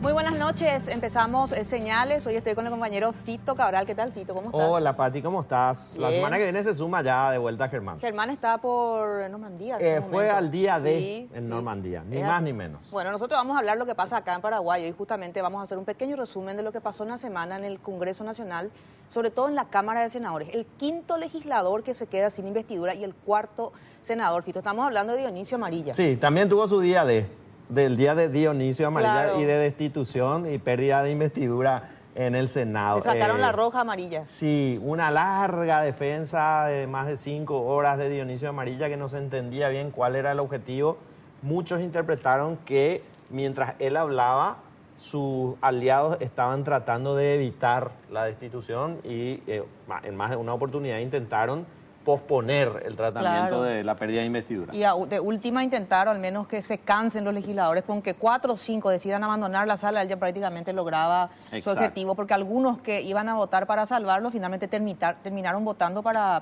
Muy buenas noches, empezamos Señales. Hoy estoy con el compañero Fito Cabral. ¿Qué tal, Fito? ¿Cómo estás? Hola, Pati, ¿cómo estás? Bien. La semana que viene se suma ya de vuelta Germán. Germán está por Normandía. Fue al día D Sí, en sí. Normandía, ni Es más así. ni menos. Bueno, nosotros vamos a hablar lo que pasa acá en Paraguay. Hoy justamente vamos a hacer un pequeño resumen de lo que pasó en la semana en el Congreso Nacional, sobre todo en la Cámara de Senadores. El quinto legislador que se queda sin investidura y el cuarto senador, Fito. Estamos hablando de Dionisio Amarilla. Sí, también tuvo su día D, del día de Dionisio Amarilla, Claro. y de destitución y pérdida de investidura en el Senado. Le sacaron la roja amarilla. Sí, una larga defensa de más de 5 horas de Dionisio Amarilla que no se entendía bien cuál era el objetivo. Muchos interpretaron que mientras él hablaba, sus aliados estaban tratando de evitar la destitución y en más de una oportunidad intentaron posponer el tratamiento Claro. de la pérdida de investidura. Y de última intentaron al menos que se cansen los legisladores, con que 4 o 5 decidan abandonar la sala, él ya prácticamente lograba su Exacto. objetivo, porque algunos que iban a votar para salvarlo finalmente terminaron votando para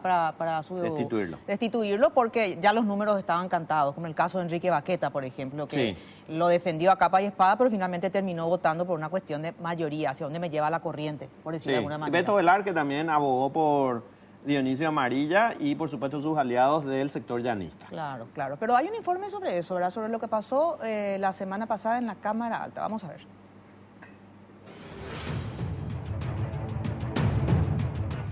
destituirlo, porque ya los números estaban cantados, como el caso de Enrique Baqueta, por ejemplo, que lo defendió a capa y espada, pero finalmente terminó votando por una cuestión de mayoría, hacia dónde me lleva la corriente, por decirlo de alguna manera. Beto Velar, que también abogó por Dionisio Amarilla y por supuesto sus aliados del sector llanista. Claro, claro. Pero hay un informe sobre eso, ¿verdad? Sobre lo que pasó la semana pasada en la Cámara Alta. Vamos a ver.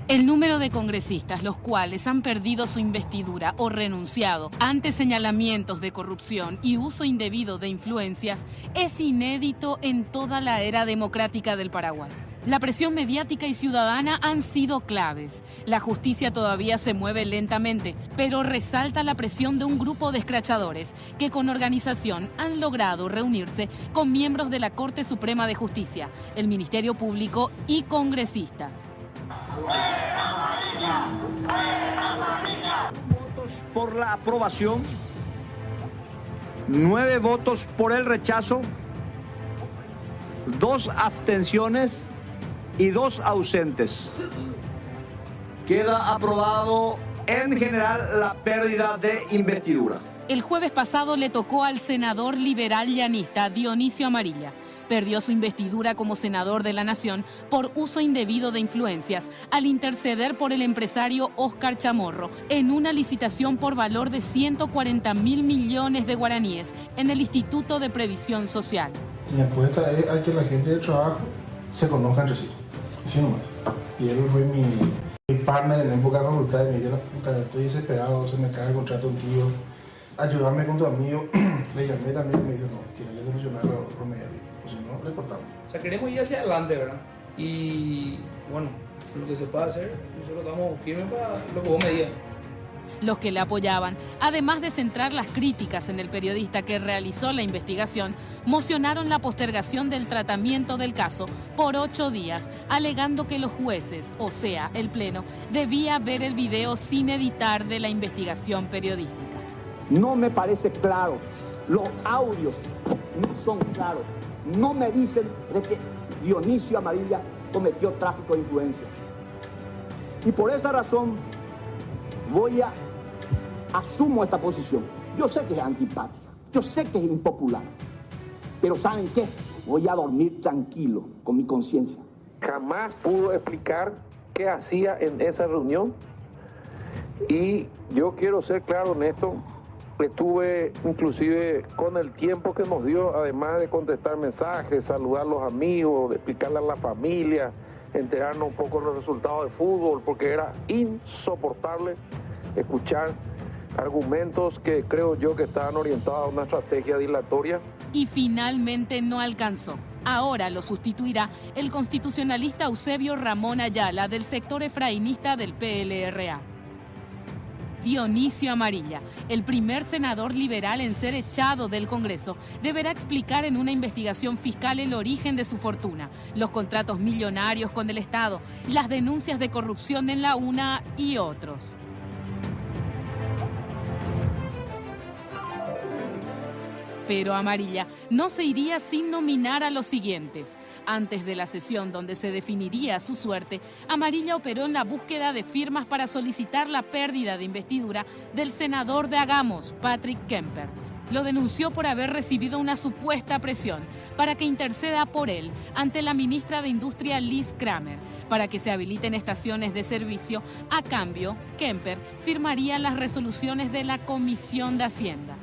El número de congresistas los cuales han perdido su investidura o renunciado ante señalamientos de corrupción y uso indebido de influencias es inédito en toda la era democrática del Paraguay. La presión mediática y ciudadana han sido claves. La justicia todavía se mueve lentamente, pero resalta la presión de un grupo de escrachadores que con organización han logrado reunirse con miembros de la Corte Suprema de Justicia, el Ministerio Público y congresistas. Votos por la aprobación, 9 votos por el rechazo, 2 abstenciones y 2 ausentes. Queda aprobado en general la pérdida de investidura. El jueves pasado le tocó al senador liberal llanista Dionisio Amarilla. Perdió su investidura como senador de la Nación por uso indebido de influencias al interceder por el empresario Óscar Chamorro en una licitación por valor de 140.000 millones de guaraníes en el Instituto de Previsión Social. Mi apuesta es a que la gente del trabajo se conozca entre sí. Así nomás. Y él fue mi partner en época de facultad y me dijo, la puta, estoy desesperado, se me cae el contrato contigo, ayúdame con tu amigo. Le llamé también y me dijo, no, tiene que solucionar los medios. O si no, le cortamos. O sea, queremos ir hacia adelante, ¿verdad? Y bueno, lo que se pueda hacer, nosotros estamos firmes para lo que vos me digas. Los que le apoyaban, además de centrar las críticas en el periodista que realizó la investigación, mocionaron la postergación del tratamiento del caso por 8 días, alegando que los jueces, o sea, el Pleno, debía ver el video sin editar de la investigación periodística. No me parece claro, los audios no son claros, no me dicen de que Dionisio Amarilla cometió tráfico de influencia. Y por esa razón asumo esta posición. Yo sé que es antipática, yo sé que es impopular, pero ¿saben qué? Voy a dormir tranquilo, con mi conciencia. Jamás pudo explicar qué hacía en esa reunión y yo quiero ser claro en esto. Estuve inclusive con el tiempo que nos dio, además de contestar mensajes, saludar a los amigos, de explicarle a la familia, enterarnos un poco de los resultados de fútbol, porque era insoportable escuchar argumentos que creo yo que estaban orientados a una estrategia dilatoria. Y finalmente no alcanzó. Ahora lo sustituirá el constitucionalista Eusebio Ramón Ayala del sector efraínista del PLRA. Dionisio Amarilla, el primer senador liberal en ser echado del Congreso, deberá explicar en una investigación fiscal el origen de su fortuna, los contratos millonarios con el Estado, las denuncias de corrupción en la UNA y otros. Pero Amarilla no se iría sin nominar a los siguientes. Antes de la sesión donde se definiría su suerte, Amarilla operó en la búsqueda de firmas para solicitar la pérdida de investidura del senador de Agamos, Patrick Kemper. lo denunció por haber recibido una supuesta presión para que interceda por él ante la ministra de Industria Liz Kramer para que se habiliten estaciones de servicio. A cambio, Kemper firmaría las resoluciones de la Comisión de Hacienda.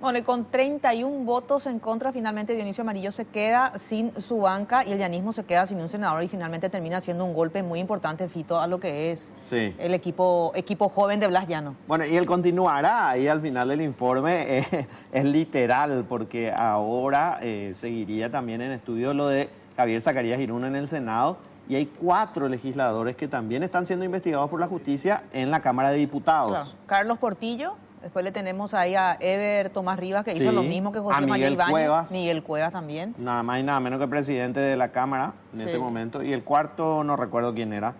Bueno, y con 31 votos en contra, finalmente Dionisio Amarillo se queda sin su banca y el llanismo se queda sin un senador y finalmente termina siendo un golpe muy importante, Fito, a lo que es el equipo joven de Blas Llano. Bueno, y él continuará ahí al final del informe, es literal, porque ahora seguiría también en estudio lo de Javier Zacarías Irún en el Senado y hay 4 legisladores que también están siendo investigados por la justicia en la Cámara de Diputados. Claro. Carlos Portillo. Después le tenemos ahí a Ever Tomás Rivas, que hizo lo mismo que José María Ibáñez. Miguel Cuevas también. Nada más y nada menos que presidente de la Cámara en este momento. Y el cuarto no recuerdo quién era.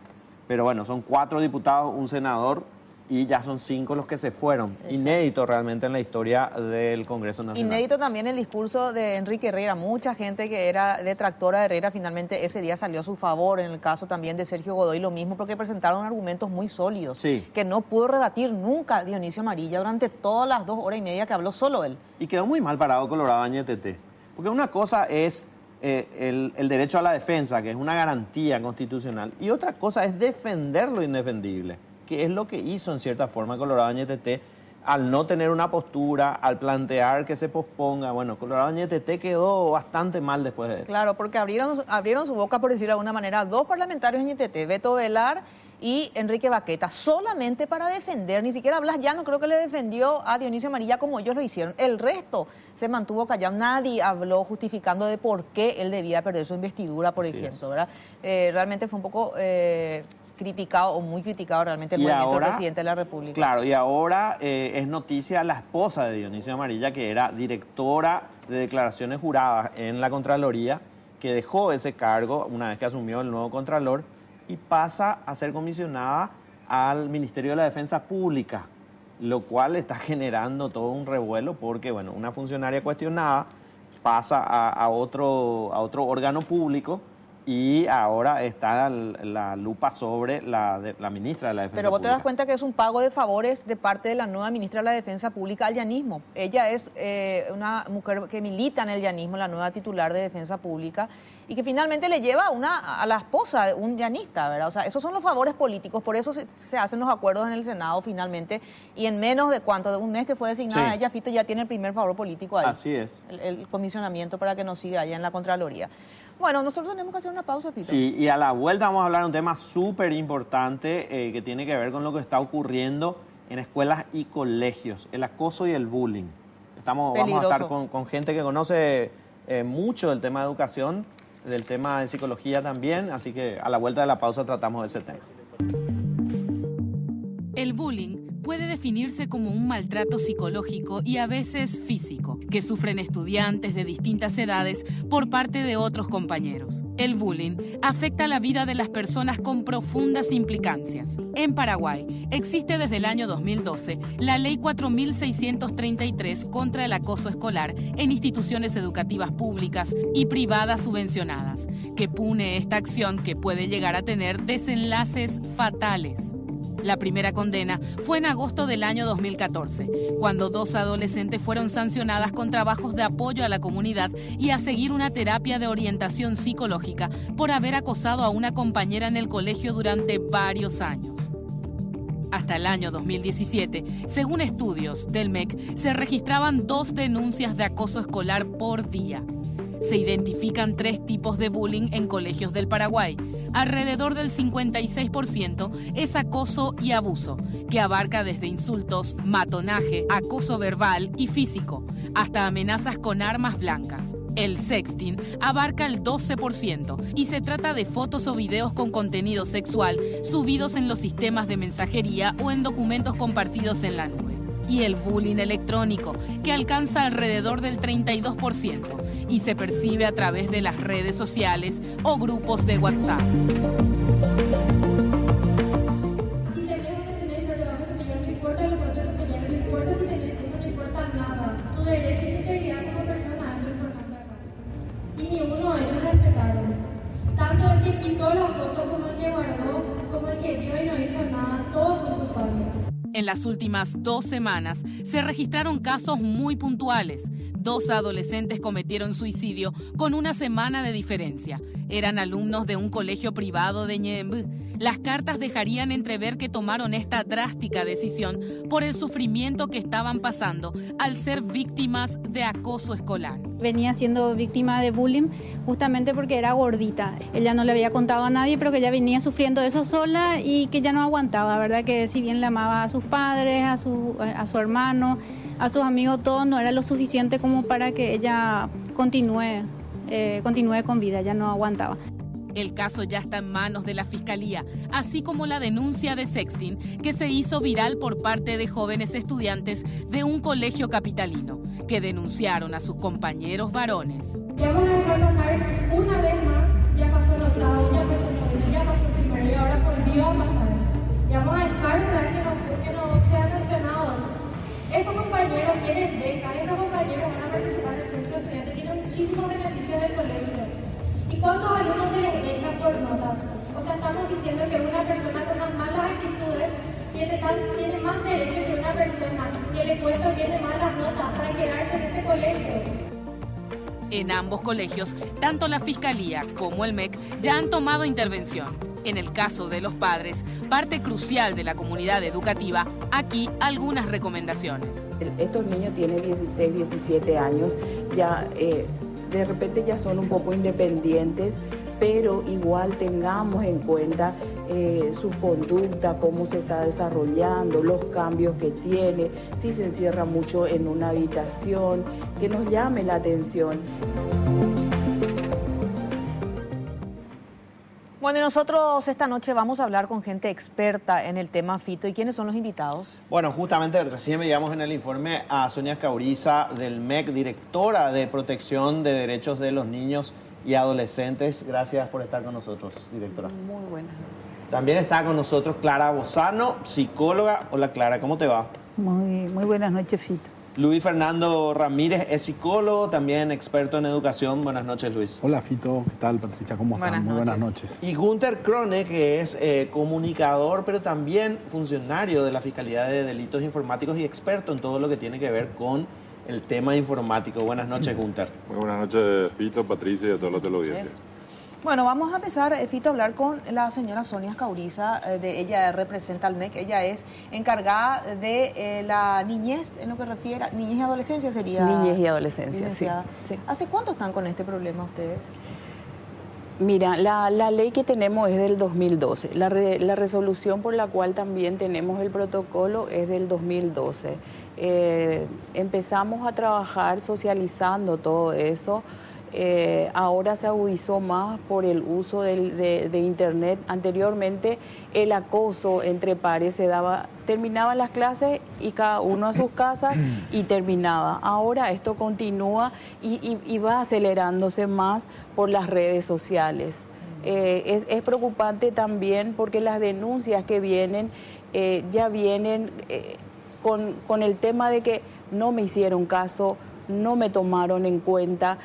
Pero bueno, son 4 diputados, un senador y ya son 5 los que se fueron. Exacto. Inédito realmente en la historia del Congreso Nacional. Inédito también el discurso de Enrique Herrera. Mucha gente que era detractora de Herrera finalmente ese día salió a su favor. En el caso también de Sergio Godoy lo mismo, porque presentaron argumentos muy sólidos que no pudo rebatir nunca Dionisio Amarilla durante todas las 2 horas y media que habló solo él. Y quedó muy mal parado Colorado Añetete. Porque una cosa es el derecho a la defensa, que es una garantía constitucional, y otra cosa es defender lo indefendible, que es lo que hizo en cierta forma Colorado Añetete al no tener una postura, al plantear que se posponga. Bueno, Colorado Añetete quedó bastante mal después de eso. Claro, porque abrieron su boca, por decirlo de alguna manera, 2 parlamentarios de Añetete, Beto Velar y Enrique Baqueta, solamente para defender. Ni siquiera Blas Llano creo que le defendió a Dionisio Amarilla como ellos lo hicieron. El resto se mantuvo callado. Nadie habló justificando de por qué él debía perder su investidura, por ejemplo, ¿verdad? Realmente fue un poco criticado o muy criticado realmente el movimiento del presidente de la República. Claro, y ahora es noticia la esposa de Dionisio Amarilla, que era directora de declaraciones juradas en la Contraloría, que dejó ese cargo una vez que asumió el nuevo Contralor y pasa a ser comisionada al Ministerio de la Defensa Pública, lo cual está generando todo un revuelo porque, bueno, una funcionaria cuestionada pasa a otro órgano público y ahora está la lupa sobre la ministra de la Defensa Pública. Pero vos te das cuenta que es un pago de favores de parte de la nueva ministra de la Defensa Pública al llanismo. Ella es una mujer que milita en el llanismo, la nueva titular de Defensa Pública, y que finalmente le lleva a la esposa de un llanista, ¿verdad? O sea, esos son los favores políticos, por eso se hacen los acuerdos en el Senado finalmente, y en menos de de un mes que fue designada ella, Fito ya tiene el primer favor político ahí. Así es. El comisionamiento para que nos siga allá en la Contraloría. Bueno, nosotros tenemos que hacer una pausa, Fito. Sí, y a la vuelta vamos a hablar de un tema súper importante que tiene que ver con lo que está ocurriendo en escuelas y colegios, el acoso y el bullying. Vamos a estar con gente que conoce mucho del tema de educación, del tema de psicología también, así que a la vuelta de la pausa tratamos de ese tema. El bullying puede definirse como un maltrato psicológico y a veces físico que sufren estudiantes de distintas edades por parte de otros compañeros. El bullying afecta la vida de las personas con profundas implicancias. En Paraguay existe desde el año 2012 la Ley 4633 contra el acoso escolar en instituciones educativas públicas y privadas subvencionadas, que pune esta acción que puede llegar a tener desenlaces fatales. La primera condena fue en agosto del año 2014, cuando 2 adolescentes fueron sancionadas con trabajos de apoyo a la comunidad y a seguir una terapia de orientación psicológica por haber acosado a una compañera en el colegio durante varios años. Hasta el año 2017, según estudios del MEC, se registraban 2 denuncias de acoso escolar por día. Se identifican 3 tipos de bullying en colegios del Paraguay. Alrededor del 56% es acoso y abuso, que abarca desde insultos, matonaje, acoso verbal y físico, hasta amenazas con armas blancas. El sexting abarca el 12% y se trata de fotos o videos con contenido sexual subidos en los sistemas de mensajería o en documentos compartidos en la nube. Y el bullying electrónico, que alcanza alrededor del 32% y se percibe a través de las redes sociales o grupos de WhatsApp. Si tenés o no tenés debajo de tu pellón, no importa, lo corto de tu pellón, no importa si tenés eso, no importa nada. Tu quitó la foto, como el que guardó, como el que vio y no hizo nada, todos son culpables. En las últimas 2 semanas se registraron casos muy puntuales. 2 adolescentes cometieron suicidio con 1 semana de diferencia. Eran alumnos de un colegio privado de Ñemby. Las cartas dejarían entrever que tomaron esta drástica decisión por el sufrimiento que estaban pasando al ser víctimas de acoso escolar. Venía siendo víctima de bullying justamente porque era gordita. Ella no le había contado a nadie, pero que ella venía sufriendo eso sola y que ya no aguantaba, ¿verdad? Que si bien le amaba a sus padres, a su hermano, a sus amigos, todo no era lo suficiente como para que ella continúe con vida, ya no aguantaba. El caso ya está en manos de la Fiscalía, así como la denuncia de sexting que se hizo viral por parte de jóvenes estudiantes de un colegio capitalino, que denunciaron a sus compañeros varones. Ya vamos a dejar pasar una vez más, ya pasó el octavo, ya pasó el noveno, ya pasó el primero y ahora volvió a pasar. Ya vamos a dejar otra vez que no sean sancionados. Estos compañeros tienen becas, estos compañeros van a participar en el centro de estudiantes, tienen muchísimos beneficios del colegio. ¿Y cuántos alumnos se les echan por notas? O sea, estamos diciendo que una persona con unas malas actitudes tiene más derecho que una persona que le cuesta tiene malas notas para quedarse en este colegio. En ambos colegios, tanto la Fiscalía como el MEC ya han tomado intervención. En el caso de los padres, parte crucial de la comunidad educativa, aquí algunas recomendaciones. Estos niños tienen 16, 17 años, ya de repente ya son un poco independientes, pero igual tengamos en cuenta su conducta, cómo se está desarrollando, los cambios que tiene, si se encierra mucho en una habitación, que nos llame la atención. Bueno, y nosotros esta noche vamos a hablar con gente experta en el tema fito. ¿Y quiénes son los invitados? Bueno, justamente recién veíamos en el informe a Sonia Escauriza del MEC, directora de Protección de Derechos de los Niños y Adolescentes. Gracias por estar con nosotros, directora. Muy buenas noches. También está con nosotros Clara Bozano, psicóloga. Hola Clara, ¿cómo te va? Muy buenas noches, Fito. Luis Fernando Ramírez es psicólogo, también experto en educación. Buenas noches, Luis. Hola, Fito. ¿Qué tal, Patricia? ¿Cómo están? Muy buenas noches. Y Gunter Krone, que es comunicador, pero también funcionario de la Fiscalía de Delitos Informáticos y experto en todo lo que tiene que ver con el tema informático. Buenas noches, Gunter. Muy buenas noches, Fito, Patricia y a todos los de la audiencia. Bueno, vamos a empezar, Fito, a hablar con la señora Sonia Escauriza. Ella representa al MEC. Ella es encargada de la niñez, en lo que refiere a niñez y adolescencia sería. Niñez y adolescencia, sí. ¿Hace cuánto están con este problema ustedes? Mira, la ley que tenemos es del 2012. La resolución por la cual también tenemos el protocolo es del 2012. Empezamos a trabajar socializando todo eso. Ahora se agudizó más por el uso de Internet. Anteriormente el acoso entre pares se daba, terminaban las clases y cada uno a sus casas y terminaba. Ahora esto continúa y va acelerándose más por las redes sociales. Es preocupante también porque las denuncias que vienen ya vienen con el tema de que no me hicieron caso, no me tomaron en cuenta.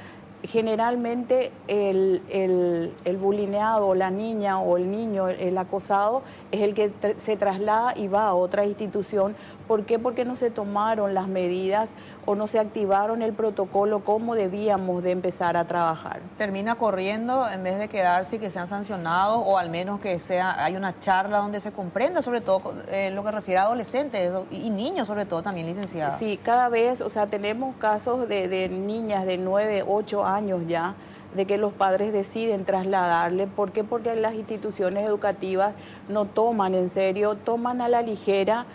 Generalmente el bulineado, la niña o el niño, el acosado, es el que se traslada y va a otra institución. ¿Por qué? Porque no se tomaron las medidas o no se activaron el protocolo como debíamos de empezar a trabajar. Termina corriendo en vez de quedarse y que sean sancionados, o al menos que hay una charla donde se comprenda, sobre todo lo que refiere a adolescentes y niños, sobre todo también, licenciada. Sí, cada vez, o sea, tenemos casos de niñas de 9, 8 años ya, de que los padres deciden trasladarle. ¿Por qué? Porque las instituciones educativas no toman en serio, toman a la ligera,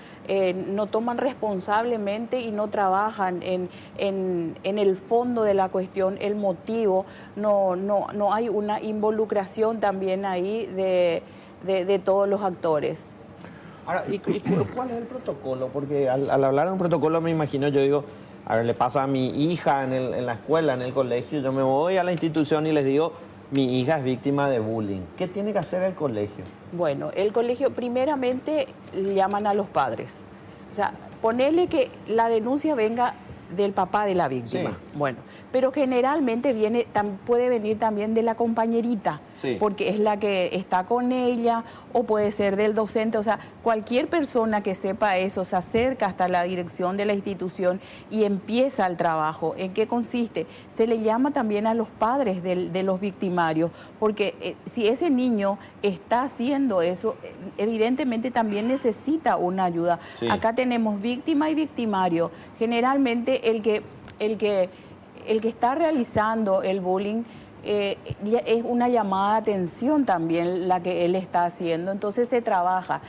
no toman responsablemente y no trabajan en el fondo de la cuestión, el motivo. No hay una involucración también ahí de todos los actores. Ahora, ¿y cuál es el protocolo? Porque al hablar de un protocolo me imagino, yo digo, a ver, le pasa a mi hija en la escuela, en el colegio, yo me voy a la institución y les digo, mi hija es víctima de bullying. ¿Qué tiene que hacer el colegio? Bueno, el colegio primeramente llaman a los padres. O sea, ponerle que la denuncia venga del papá de la víctima. Sí. Bueno, pero generalmente puede venir también de la compañerita, Sí. porque es la que está con ella, o puede ser del docente. O sea, cualquier persona que sepa eso se acerca hasta la dirección de la institución y empieza el trabajo. ¿En qué consiste? Se le llama también a los padres de los victimarios, porque si ese niño está haciendo eso, evidentemente también necesita una ayuda. Sí. Acá tenemos víctima y victimario. Generalmente el que está realizando el bullying es una llamada de atención también la que él está haciendo. Entonces se trabaja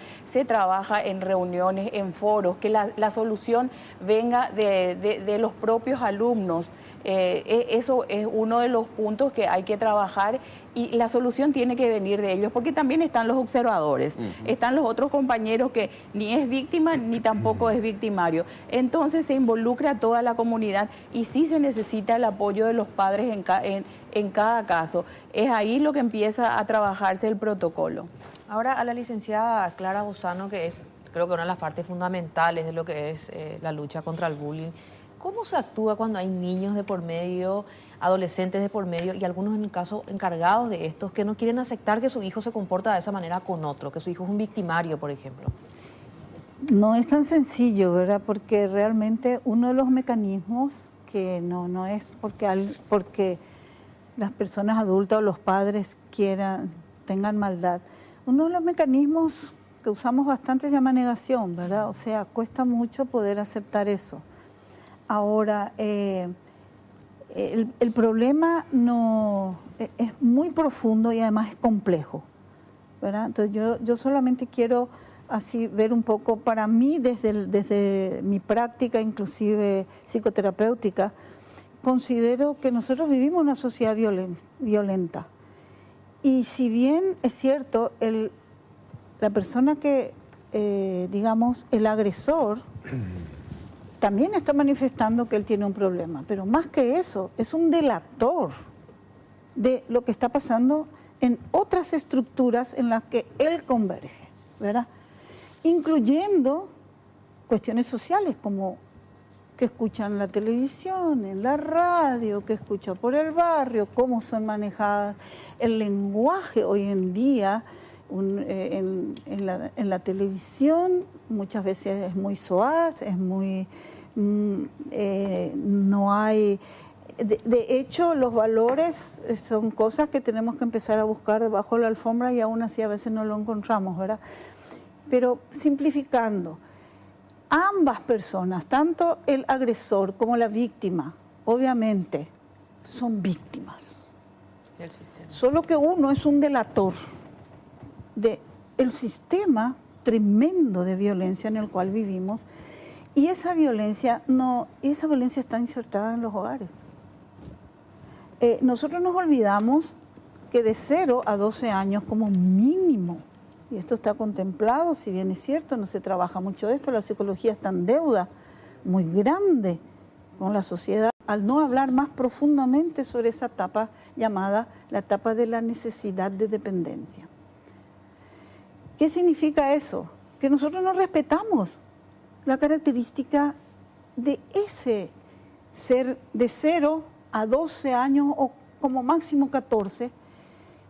en reuniones, en foros, que la solución venga de los propios alumnos. Eso es uno de los puntos que hay que trabajar, y la solución tiene que venir de ellos, porque también están los observadores, están los otros compañeros que ni es víctima ni tampoco es victimario. Entonces se involucra a toda la comunidad y sí se necesita el apoyo de los padres en cada caso. Es ahí lo que empieza a trabajarse el protocolo. Ahora a la licenciada Clara Bozano, que es creo que una de las partes fundamentales de lo que es la lucha contra el bullying. ¿Cómo se actúa cuando hay niños de por medio, adolescentes de por medio y algunos en el caso encargados de estos que no quieren aceptar que su hijo se comporta de esa manera con otro, que su hijo es un victimario, por ejemplo? No es tan sencillo, ¿verdad? Porque realmente uno de los mecanismos que no es porque las personas adultas o los padres tengan maldad. Uno de los mecanismos que usamos bastante se llama negación, ¿verdad? O sea, cuesta mucho poder aceptar eso. Ahora, el problema es muy profundo y además es complejo, ¿verdad? Entonces yo solamente quiero así ver un poco, para mí desde mi práctica inclusive psicoterapéutica, considero que nosotros vivimos una sociedad violenta. Y si bien es cierto, la persona que, digamos, el agresor, también está manifestando que él tiene un problema, pero más que eso, es un delator de lo que está pasando en otras estructuras en las que él converge, ¿verdad? Incluyendo cuestiones sociales como que escuchan en la televisión, en la radio, que escuchan por el barrio, cómo son manejadas, el lenguaje hoy en día en la televisión muchas veces es muy soaz, es muy no hay, de hecho los valores son cosas que tenemos que empezar a buscar debajo de la alfombra y aún así a veces no lo encontramos, ¿verdad? Pero simplificando, ambas personas, tanto el agresor como la víctima, obviamente son víctimas del sistema. Solo que uno es un delator del sistema tremendo de violencia en el cual vivimos, y esa violencia está insertada en los hogares. Nosotros nos olvidamos que de 0 a 12 años como mínimo, y esto está contemplado, si bien es cierto, no se trabaja mucho de esto, la psicología está en deuda muy grande con la sociedad, al no hablar más profundamente sobre esa etapa llamada la etapa de la necesidad de dependencia. ¿Qué significa eso? Que nosotros no respetamos la característica de ese ser de 0 a 12 años o como máximo 14,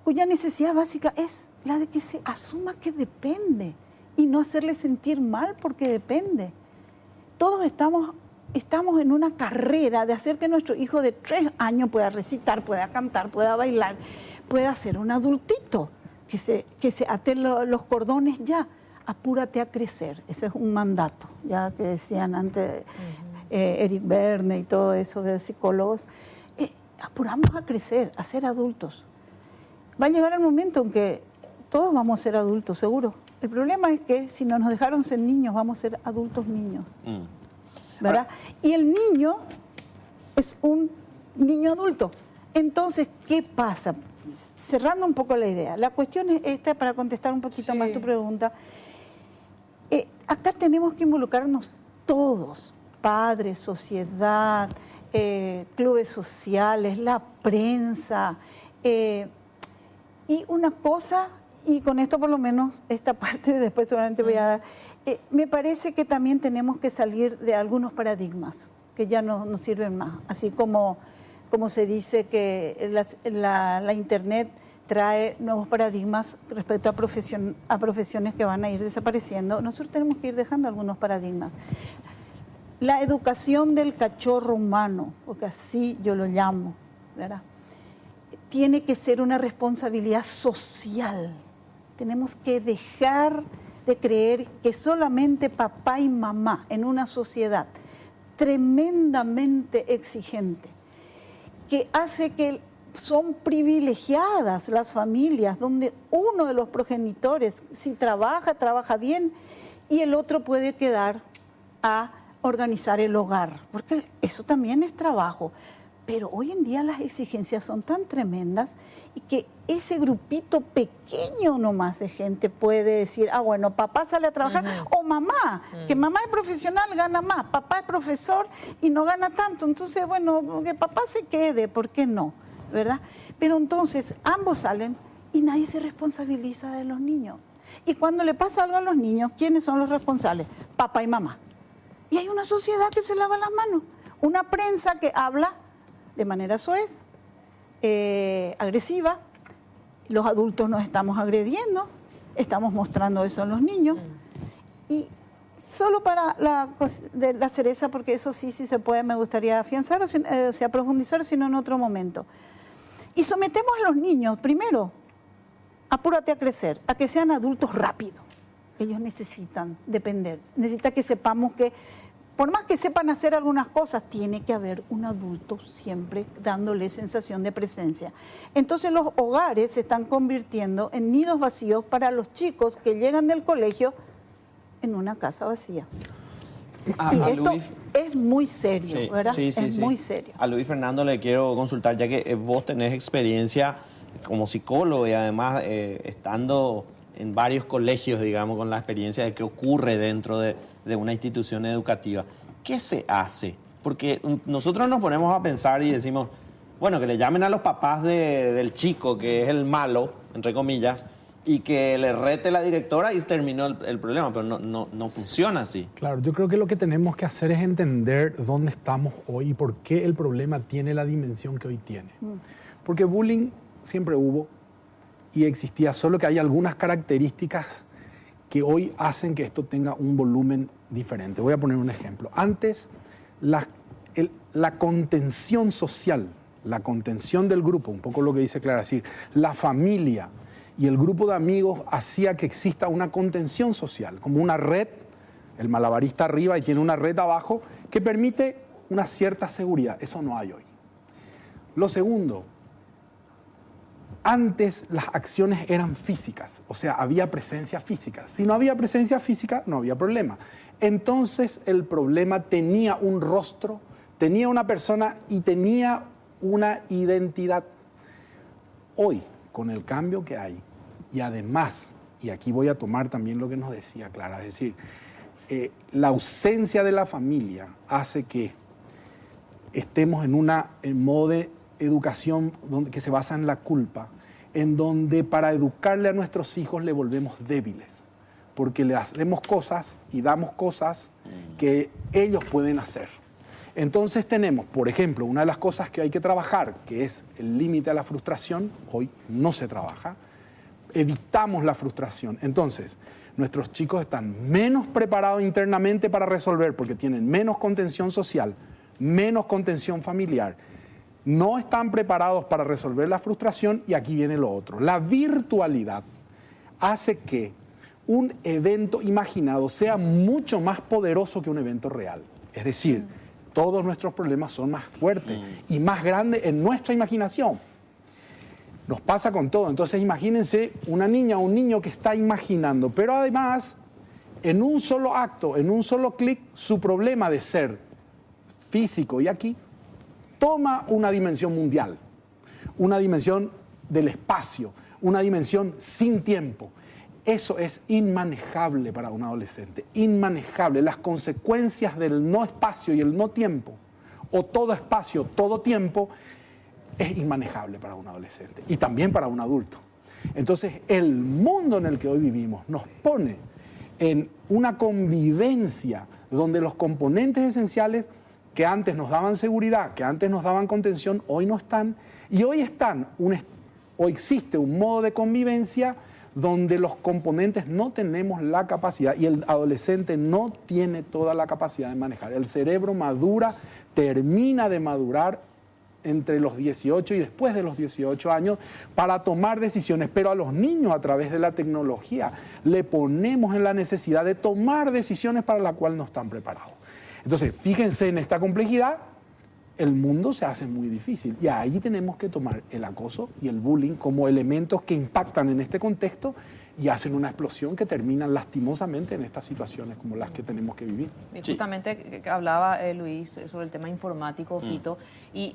cuya necesidad básica es la de que se asuma que depende y no hacerle sentir mal porque depende. Todos estamos en una carrera de hacer que nuestro hijo de 3 años pueda recitar, pueda cantar, pueda bailar, pueda ser un adultito, que se aten los cordones ya. Apúrate a crecer, ese es un mandato, ya que decían antes Eric Berne y todo eso de psicólogos. Apuramos a crecer, a ser adultos. Va a llegar el momento en que todos vamos a ser adultos, seguro. El problema es que si no nos dejaron ser niños, vamos a ser adultos niños, ¿verdad? Y el niño es un niño adulto. Entonces, ¿qué pasa? Cerrando un poco la idea, la cuestión es esta, para contestar un poquito más tu pregunta. Acá tenemos que involucrarnos todos, padres, sociedad, clubes sociales, la prensa. Y una cosa, y con esto por lo menos esta parte después seguramente voy a dar, me parece que también tenemos que salir de algunos paradigmas que ya no sirven más. Así como se dice que la Internet trae nuevos paradigmas respecto a profesiones que van a ir desapareciendo, nosotros tenemos que ir dejando algunos paradigmas. La educación del cachorro humano, porque así yo lo llamo, ¿verdad?, tiene que ser una responsabilidad social. Tenemos que dejar de creer que solamente papá y mamá en una sociedad tremendamente exigente, que hace que son privilegiadas las familias, donde uno de los progenitores, si trabaja bien, y el otro puede quedar a organizar el hogar, porque eso también es trabajo. Pero hoy en día las exigencias son tan tremendas y que ese grupito pequeño nomás de gente puede decir, bueno, papá sale a trabajar, o mamá, que mamá es profesional, gana más, papá es profesor y no gana tanto, entonces, bueno, que papá se quede, ¿por qué no?, ¿verdad? Pero entonces ambos salen y nadie se responsabiliza de los niños. Y cuando le pasa algo a los niños, ¿quiénes son los responsables? Papá y mamá. Y hay una sociedad que se lava las manos, una prensa que habla de manera soez, agresiva. Los adultos nos estamos agrediendo, estamos mostrando eso a los niños. Y solo para la cereza, porque eso sí se puede, me gustaría afianzar, o sea, profundizar, sino en otro momento. Y sometemos a los niños, primero, apúrate a crecer, a que sean adultos rápidos. Ellos necesitan depender, necesitan que sepamos que, por más que sepan hacer algunas cosas, tiene que haber un adulto siempre dándole sensación de presencia. Entonces los hogares se están convirtiendo en nidos vacíos para los chicos que llegan del colegio en una casa vacía. Y esto es muy serio, ¿verdad? Es muy serio. A Luis Fernando le quiero consultar, ya que vos tenés experiencia como psicólogo y además estando en varios colegios, digamos, con la experiencia de qué ocurre dentro de una institución educativa. ¿Qué se hace? Porque nosotros nos ponemos a pensar y decimos, bueno, que le llamen a los papás del chico, que es el malo, entre comillas, y que le rete la directora y terminó el problema, pero no funciona así. Claro, yo creo que lo que tenemos que hacer es entender dónde estamos hoy y por qué el problema tiene la dimensión que hoy tiene. Porque bullying siempre hubo y existía, solo que hay algunas características que hoy hacen que esto tenga un volumen diferente. Voy a poner un ejemplo. Antes, la contención social, la contención del grupo, un poco lo que dice Clara, es decir, la familia y el grupo de amigos hacía que exista una contención social, como una red, el malabarista arriba y tiene una red abajo, que permite una cierta seguridad. Eso no hay hoy. Lo segundo, antes las acciones eran físicas, o sea, había presencia física. Si no había presencia física, no había problema. Entonces el problema tenía un rostro, tenía una persona y tenía una identidad. Hoy, con el cambio que hay, y además, y aquí voy a tomar también lo que nos decía Clara, es decir, la ausencia de la familia hace que estemos en modo de educación que se basa en la culpa, en donde para educarle a nuestros hijos le volvemos débiles, porque le hacemos cosas y damos cosas que ellos pueden hacer. Entonces tenemos, por ejemplo, una de las cosas que hay que trabajar, que es el límite a la frustración. Hoy no se trabaja, evitamos la frustración. Entonces, nuestros chicos están menos preparados internamente para resolver, porque tienen menos contención social, menos contención familiar, no están preparados para resolver la frustración, y aquí viene lo otro. La virtualidad hace que un evento imaginado sea mucho más poderoso que un evento real. Es decir, todos nuestros problemas son más fuertes y más grandes en nuestra imaginación. Nos pasa con todo. Entonces imagínense una niña o un niño que está imaginando, pero además en un solo acto, en un solo clic, su problema de ser físico y aquí toma una dimensión mundial, una dimensión del espacio, una dimensión sin tiempo. Eso es inmanejable para un adolescente, inmanejable. Las consecuencias del no espacio y el no tiempo, o todo espacio, todo tiempo, es inmanejable para un adolescente y también para un adulto. Entonces, el mundo en el que hoy vivimos nos pone en una convivencia donde los componentes esenciales que antes nos daban seguridad, que antes nos daban contención, hoy no están. Y hoy hoy existe un modo de convivencia donde los componentes no tenemos la capacidad y el adolescente no tiene toda la capacidad de manejar. El cerebro madura, termina de madurar entre los 18 y después de los 18 años para tomar decisiones, pero a los niños a través de la tecnología le ponemos en la necesidad de tomar decisiones para las cuales no están preparados. Entonces, fíjense en esta complejidad, el mundo se hace muy difícil y ahí tenemos que tomar el acoso y el bullying como elementos que impactan en este contexto y hacen una explosión que terminan lastimosamente en estas situaciones como las que tenemos que vivir. Y justamente hablaba Luis sobre el tema informático, Fito, y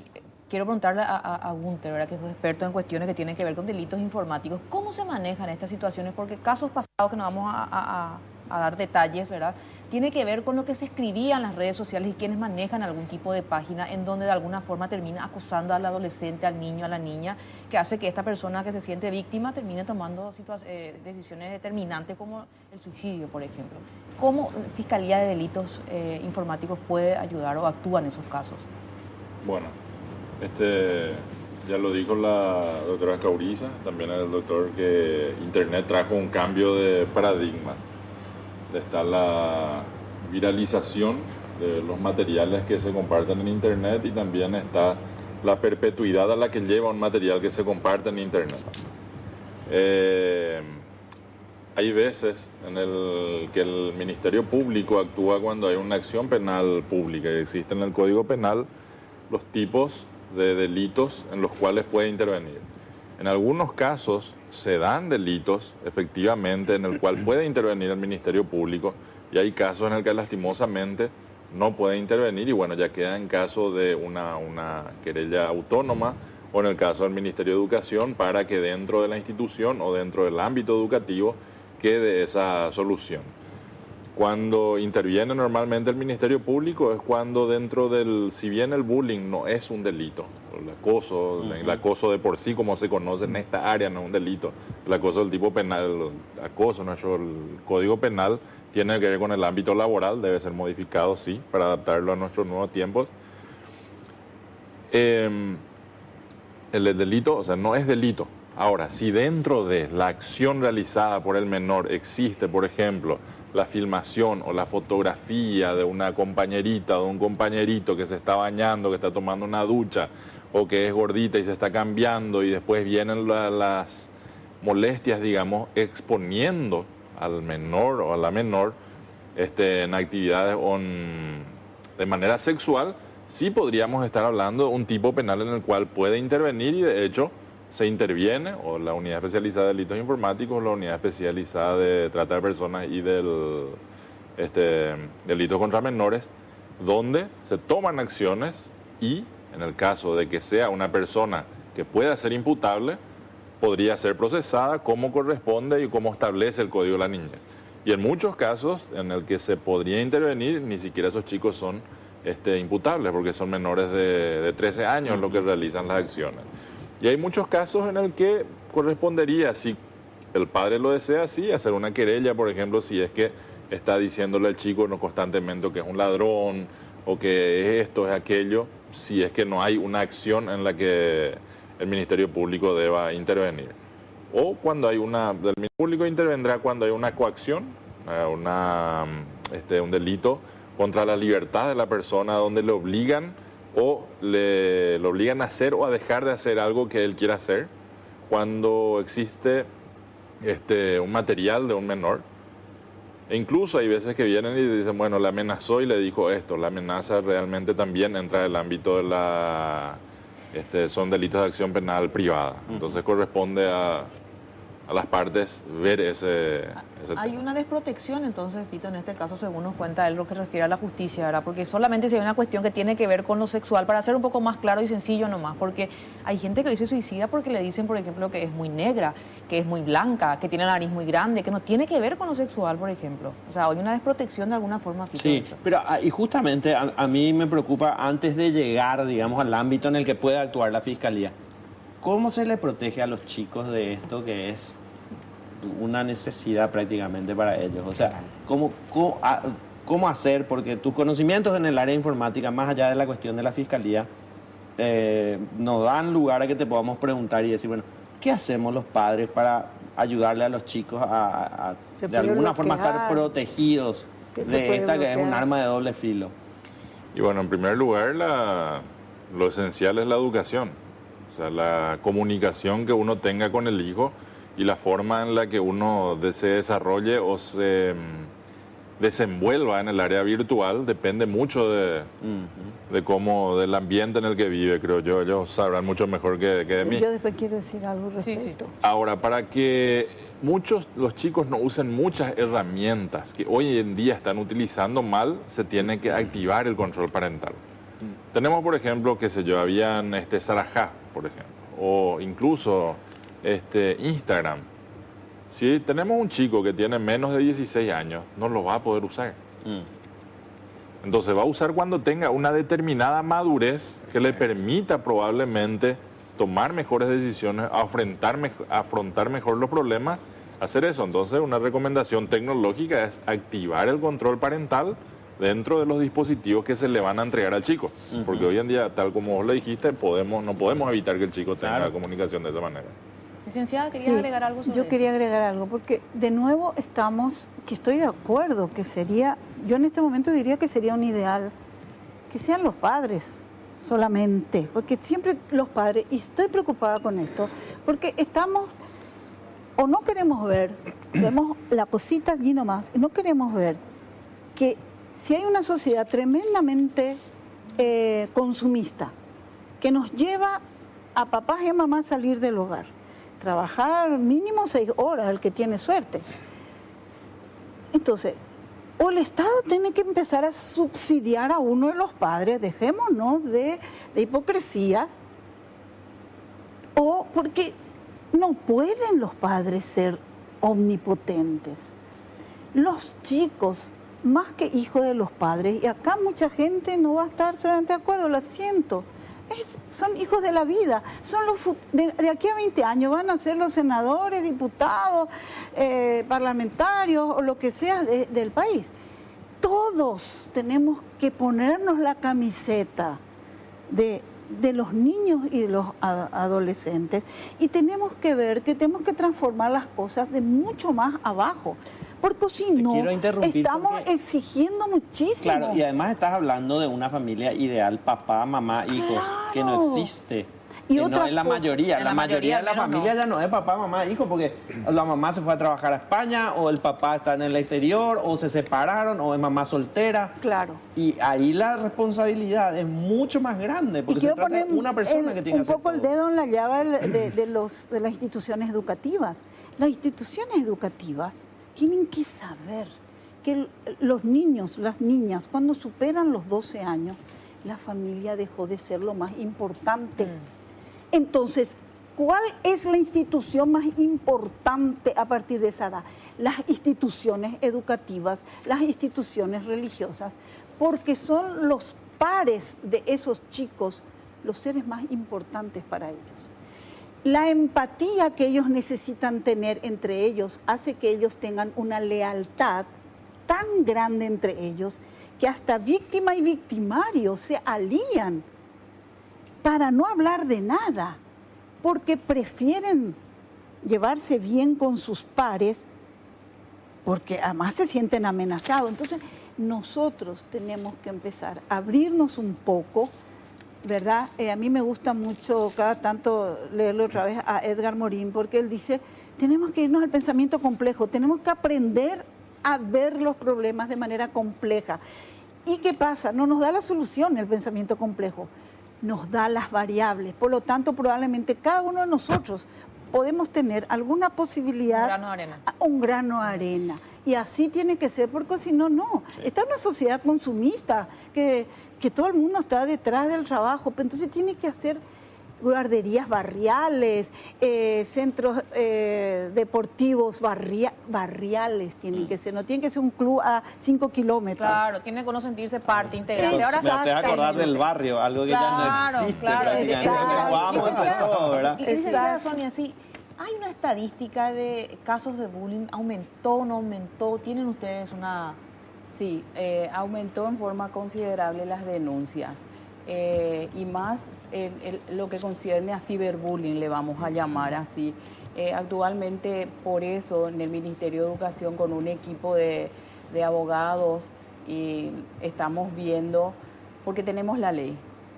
quiero preguntarle a Gunter, ¿verdad?, que es experto en cuestiones que tienen que ver con delitos informáticos. ¿Cómo se manejan estas situaciones? Porque casos pasados que no vamos a dar detalles, ¿verdad?, tiene que ver con lo que se escribía en las redes sociales y quienes manejan algún tipo de página en donde de alguna forma termina acosando al adolescente, al niño, a la niña, que hace que esta persona que se siente víctima termine tomando decisiones determinantes como el suicidio, por ejemplo. ¿Cómo Fiscalía de Delitos Informáticos puede ayudar o actúa en esos casos? Bueno, ya lo dijo la doctora Cauriza, también el doctor, que Internet trajo un cambio de paradigma. Está la viralización de los materiales que se comparten en Internet y también está la perpetuidad a la que lleva un material que se comparte en Internet. Hay veces en que el Ministerio Público actúa cuando hay una acción penal pública y existe en el Código Penal los tipos de delitos en los cuales puede intervenir. En algunos casos se dan delitos, efectivamente, en el cual puede intervenir el Ministerio Público y hay casos en el que lastimosamente no puede intervenir y bueno, ya queda en caso de una querella autónoma o en el caso del Ministerio de Educación para que dentro de la institución o dentro del ámbito educativo quede esa solución. Cuando interviene normalmente el Ministerio Público es cuando si bien el bullying no es un delito, el acoso de por sí como se conoce en esta área no es un delito, el acoso del tipo penal, el Código Penal tiene que ver con el ámbito laboral, debe ser modificado, sí, para adaptarlo a nuestros nuevos tiempos. El delito, no es delito. Ahora, si dentro de la acción realizada por el menor existe, por ejemplo, la filmación o la fotografía de una compañerita o de un compañerito que se está bañando, que está tomando una ducha o que es gordita y se está cambiando y después vienen las molestias, digamos, exponiendo al menor o a la menor en actividades de manera sexual, sí podríamos estar hablando de un tipo penal en el cual puede intervenir y de hecho se interviene, o la Unidad Especializada de Delitos Informáticos, o la Unidad Especializada de Trata de Personas y del delitos contra menores, donde se toman acciones y, en el caso de que sea una persona que pueda ser imputable, podría ser procesada como corresponde y como establece el Código de la Niñez. Y en muchos casos en el que se podría intervenir, ni siquiera esos chicos son imputables, porque son menores de 13 años los que realizan las acciones. Y hay muchos casos en el que correspondería, si el padre lo desea, sí, hacer una querella, por ejemplo, si es que está diciéndole al chico no constantemente que es un ladrón o que es esto, es aquello, si es que no hay una acción en la que el Ministerio Público deba intervenir. O cuando hay el Ministerio Público intervendrá cuando hay una coacción, un delito contra la libertad de la persona donde le obligan o le obligan a hacer o a dejar de hacer algo que él quiera hacer, cuando existe un material de un menor. E incluso hay veces que vienen y dicen, bueno, le amenazó y le dijo esto. La amenaza realmente también entra en el ámbito de son delitos de acción penal privada. Entonces corresponde a las partes ver ese Hay tema. una desprotección entonces, Fito, en este caso, según nos cuenta él, lo que refiere a la justicia, ¿verdad? Porque solamente si hay una cuestión que tiene que ver con lo sexual, para ser un poco más claro y sencillo nomás, porque hay gente que hoy se suicida porque le dicen, por ejemplo, que es muy negra, que es muy blanca, que tiene la nariz muy grande, que no tiene que ver con lo sexual, por ejemplo. O sea, hay una desprotección de alguna forma, Fito. Sí, pero y justamente a mí me preocupa, antes de llegar, digamos, al ámbito en el que puede actuar la Fiscalía, ¿cómo se le protege a los chicos de esto que es una necesidad prácticamente para ellos? O sea, cómo hacer, porque tus conocimientos en el área informática, más allá de la cuestión de la fiscalía, nos dan lugar a que te podamos preguntar y decir, bueno, ¿qué hacemos los padres para ayudarle a los chicos a de alguna forma estar protegidos de esta que es un arma de doble filo? Y bueno, en primer lugar, lo esencial es la educación, o sea, la comunicación que uno tenga con el hijo y la forma en la que uno se desarrolle o se desenvuelva en el área virtual depende mucho de cómo, del ambiente en el que vive, creo yo. Ellos sabrán mucho mejor que de mí. Yo después quiero decir algo al respecto. Ahora, para que los chicos no usen muchas herramientas que hoy en día están utilizando mal, se tiene que activar el control parental. Tenemos, por ejemplo, qué sé yo, habían Sarajá, por ejemplo, o incluso Instagram. Si tenemos un chico que tiene menos de 16 años, no lo va a poder usar. Entonces va a usar cuando tenga una determinada madurez que le permita probablemente tomar mejores decisiones, afrontar mejor los problemas, hacer eso. Entonces una recomendación tecnológica es activar el control parental dentro de los dispositivos que se le van a entregar al chico. Porque hoy en día, tal como vos le dijiste, no podemos evitar que el chico tenga comunicación de esa manera. Licenciada, ¿quería agregar algo sobre Yo quería agregar algo, porque de nuevo que estoy de acuerdo, que sería, yo en este momento diría que sería un ideal, que sean los padres solamente, porque siempre los padres, y estoy preocupada con esto, porque estamos, o no queremos ver, vemos la cosita allí nomás, y no queremos ver que si hay una sociedad tremendamente consumista, que nos lleva a papás y a mamás a salir del hogar, trabajar mínimo 6 horas, el que tiene suerte. Entonces, o el Estado tiene que empezar a subsidiar a uno de los padres, dejémonos de hipocresías, o porque no pueden los padres ser omnipotentes. Los chicos, más que hijos de los padres, y acá mucha gente no va a estar solamente de acuerdo, lo siento, son hijos de la vida, son de aquí a 20 años van a ser los senadores, diputados, parlamentarios o lo que sea del país. Todos tenemos que ponernos la camiseta de los niños y de los adolescentes, y tenemos que ver que tenemos que transformar las cosas de mucho más abajo. Porque si no, estamos exigiendo muchísimo. Claro, y además estás hablando de una familia ideal, papá, mamá, hijos, que no existe. Y no es la mayoría. La mayoría de la familia ya no es papá, mamá, hijo, porque la mamá se fue a trabajar a España, o el papá está en el exterior, o se separaron, o es mamá soltera. Claro. Y ahí la responsabilidad es mucho más grande, porque se trata de una persona que tiene que hacer un poco el dedo en la llaga de las instituciones educativas. Las instituciones educativas tienen que saber que los niños, las niñas, cuando superan los 12 años, la familia dejó de ser lo más importante. Entonces, ¿cuál es la institución más importante a partir de esa edad? Las instituciones educativas, las instituciones religiosas, porque son los pares de esos chicos los seres más importantes para ellos. La empatía que ellos necesitan tener entre ellos hace que ellos tengan una lealtad tan grande entre ellos que hasta víctima y victimario se alían para no hablar de nada, porque prefieren llevarse bien con sus pares, porque además se sienten amenazados. Entonces, nosotros tenemos que empezar a abrirnos un poco, ¿verdad? A mí me gusta mucho cada tanto leerlo otra vez a Edgar Morin, porque él dice, tenemos que irnos al pensamiento complejo, tenemos que aprender a ver los problemas de manera compleja. ¿Y qué pasa? No nos da la solución el pensamiento complejo, nos da las variables. Por lo tanto, probablemente cada uno de nosotros podemos tener alguna posibilidad. Un grano de arena. Un grano de arena. Y así tiene que ser, porque si no, no. Sí. Está en una sociedad consumista que todo el mundo está detrás del trabajo, pero entonces tiene que hacer guarderías barriales, centros deportivos barriales tienen que ser, no tienen que ser un club a 5 kilómetros. Claro, tiene que uno sentirse parte integrante. Ahora me hace acordar del barrio, algo que ya no existe prácticamente, que jugamos entre todos, ¿verdad? Y licenciada Sonia, sí, hay una estadística de casos de bullying, ¿aumentó o no aumentó? ¿Tienen ustedes una Sí, aumentó en forma considerable las denuncias. Y más lo que concierne a ciberbullying, le vamos a llamar así. Actualmente, por eso, en el Ministerio de Educación, con un equipo de abogados, y estamos viendo, porque tenemos la ley,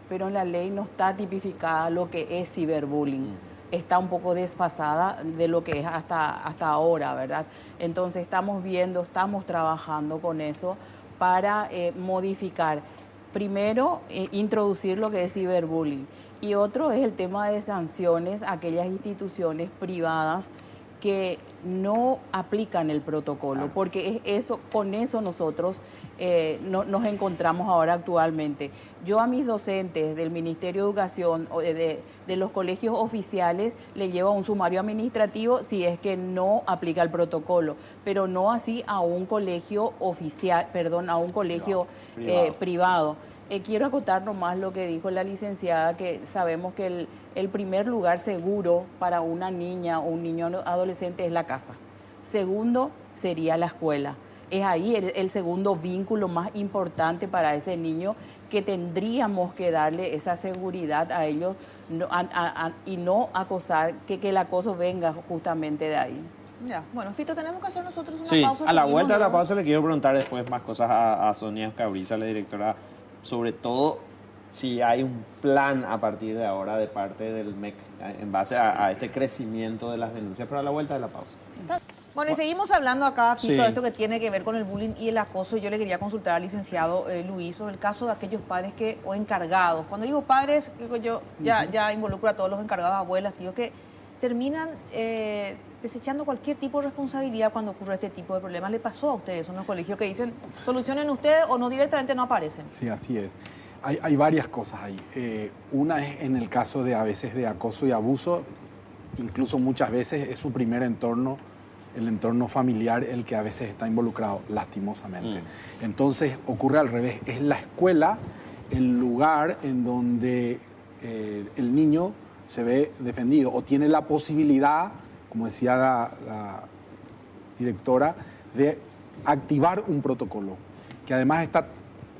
pero en la ley no está tipificada lo que es ciberbullying. Está un poco desfasada de lo que es hasta ahora, ¿verdad? Entonces estamos viendo, estamos trabajando con eso para modificar. Primero, introducir lo que es ciberbullying. Y otro es el tema de sanciones a aquellas instituciones privadas que no aplican el protocolo, porque con eso nosotros nos encontramos ahora actualmente. Yo a mis docentes del Ministerio de Educación, de los colegios oficiales, le llevo un sumario administrativo si es que no aplica el protocolo, pero no así a un colegio oficial, perdón, a un colegio privado. Quiero acotar nomás lo que dijo la licenciada, que sabemos que el primer lugar seguro para una niña o un niño adolescente es la casa. Segundo sería la escuela. Es ahí el segundo vínculo más importante para ese niño, que tendríamos que darle esa seguridad a ellos y no acosar, que el acoso venga justamente de ahí. Ya, bueno, Fito, tenemos que hacer nosotros una Sí, pausa. a la seguimos vuelta de la luego. pausa le quiero preguntar después más cosas a Sonia Escabriza, la directora, sobre todo si hay un plan a partir de ahora de parte del MEC en base a este crecimiento de las denuncias, pero a la vuelta de la pausa. Bueno, y seguimos hablando acá, Fito, Sí. de esto que tiene que ver con el bullying y el acoso. Yo le quería consultar al licenciado Luis sobre el caso de aquellos padres o encargados. Cuando digo padres, digo yo ya involucro a todos los encargados, abuelas, tíos, que terminan desechando cualquier tipo de responsabilidad cuando ocurre este tipo de problemas. ¿Le pasó a ustedes unos colegios que dicen, solucionen ustedes o no, directamente no aparecen? Sí, así es. Hay varias cosas ahí. Una es en el caso de a veces de acoso y abuso, incluso muchas veces es su primer entorno, el entorno familiar, el que a veces está involucrado, lastimosamente. Entonces ocurre al revés, es la escuela el lugar en donde el niño se ve defendido o tiene la posibilidad, como decía la directora, de activar un protocolo, que además está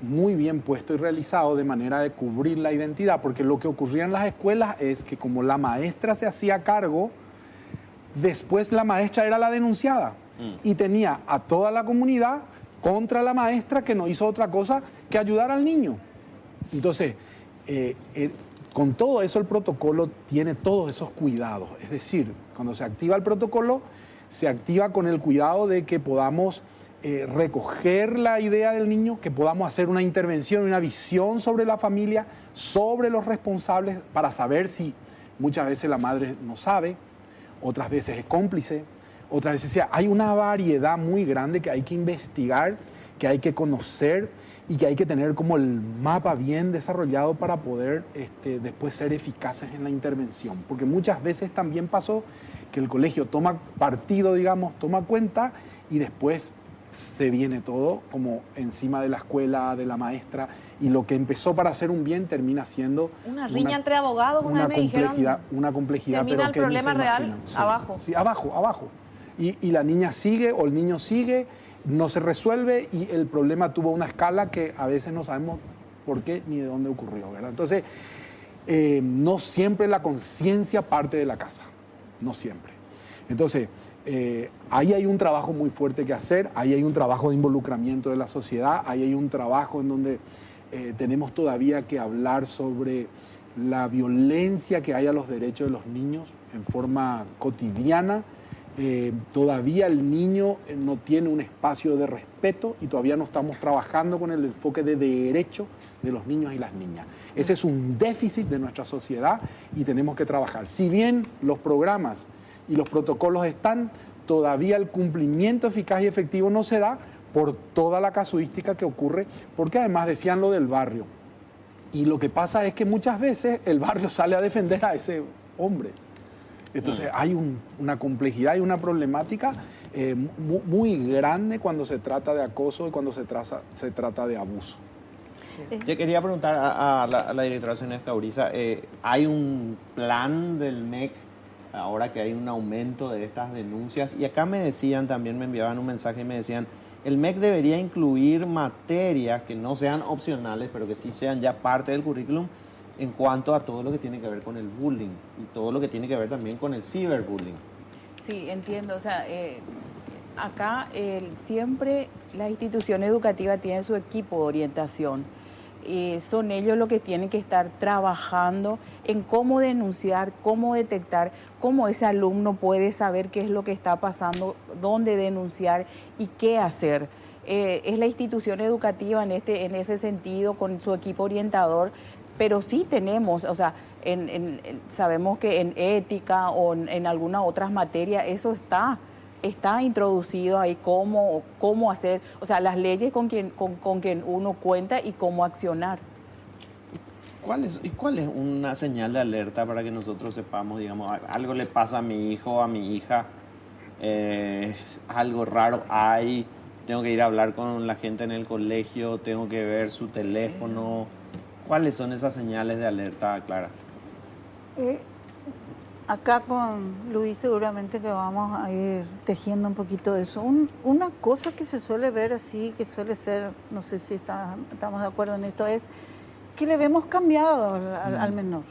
muy bien puesto y realizado de manera de cubrir la identidad, porque lo que ocurría en las escuelas es que como la maestra se hacía cargo, después la maestra era la denunciada y tenía a toda la comunidad contra la maestra, que no hizo otra cosa que ayudar al niño. Entonces, con todo eso el protocolo tiene todos esos cuidados. Es decir, cuando se activa el protocolo, se activa con el cuidado de que podamos recoger la idea del niño, que podamos hacer una intervención, una visión sobre la familia, sobre los responsables, para saber si muchas veces la madre no sabe, otras veces es cómplice, otras veces hay una variedad muy grande que hay que investigar, que hay que conocer y que hay que tener como el mapa bien desarrollado para poder después ser eficaces en la intervención. Porque muchas veces también pasó que el colegio toma partido, digamos, toma cuenta y después se viene todo como encima de la escuela, de la maestra, y lo que empezó para hacer un bien termina siendo Una riña entre abogados, una vez me dijeron, una complejidad, termina pero el que ni problema se real imaginan. Sí, abajo. Sí, abajo. Y la niña sigue o el niño sigue, no se resuelve y el problema tuvo una escala que a veces no sabemos por qué ni de dónde ocurrió, ¿verdad? Entonces, no siempre la conciencia parte de la casa, no siempre. Entonces, ahí hay un trabajo muy fuerte que hacer, ahí hay un trabajo de involucramiento de la sociedad, ahí hay un trabajo en donde tenemos todavía que hablar sobre la violencia que hay a los derechos de los niños en forma cotidiana. Todavía el niño no tiene un espacio de respeto y todavía no estamos trabajando con el enfoque de derecho de los niños y las niñas. Ese es un déficit de nuestra sociedad y tenemos que trabajar. Si bien los programas y los protocolos están, todavía el cumplimiento eficaz y efectivo no se da por toda la casuística que ocurre, porque además decían lo del barrio. Y lo que pasa es que muchas veces el barrio sale a defender a ese hombre. Entonces hay una complejidad y una problemática muy grande cuando se trata de acoso y cuando se trata de abuso. Yo quería preguntar a la directora Sonia Escabriza, ¿hay un plan del MEC ahora que hay un aumento de estas denuncias? Y acá me decían, también me enviaban un mensaje y me decían, el MEC debería incluir materias que no sean opcionales, pero que sí sean ya parte del currículum en cuanto a todo lo que tiene que ver con el bullying y todo lo que tiene que ver también con el ciberbullying. Sí, entiendo. O sea, acá siempre las instituciones educativas tienen su equipo de orientación. Son ellos los que tienen que estar trabajando en cómo denunciar, cómo detectar, cómo ese alumno puede saber qué es lo que está pasando, dónde denunciar y qué hacer. Es la institución educativa en ese sentido, con su equipo orientador, pero sí tenemos, o sea, sabemos que en ética o en algunas otras materias eso está introducido ahí, cómo hacer, o sea, las leyes con quien uno cuenta y cómo accionar. ¿Cuál es una señal de alerta para que nosotros sepamos, digamos, algo le pasa a mi hijo, a mi hija, algo raro hay, tengo que ir a hablar con la gente en el colegio, tengo que ver su teléfono? ¿Cuáles son esas señales de alerta, Clara? Acá con Luis seguramente que vamos a ir tejiendo un poquito de eso. Una cosa que se suele ver así, que suele ser, no sé si estamos de acuerdo en esto, es que le vemos cambiado al menor.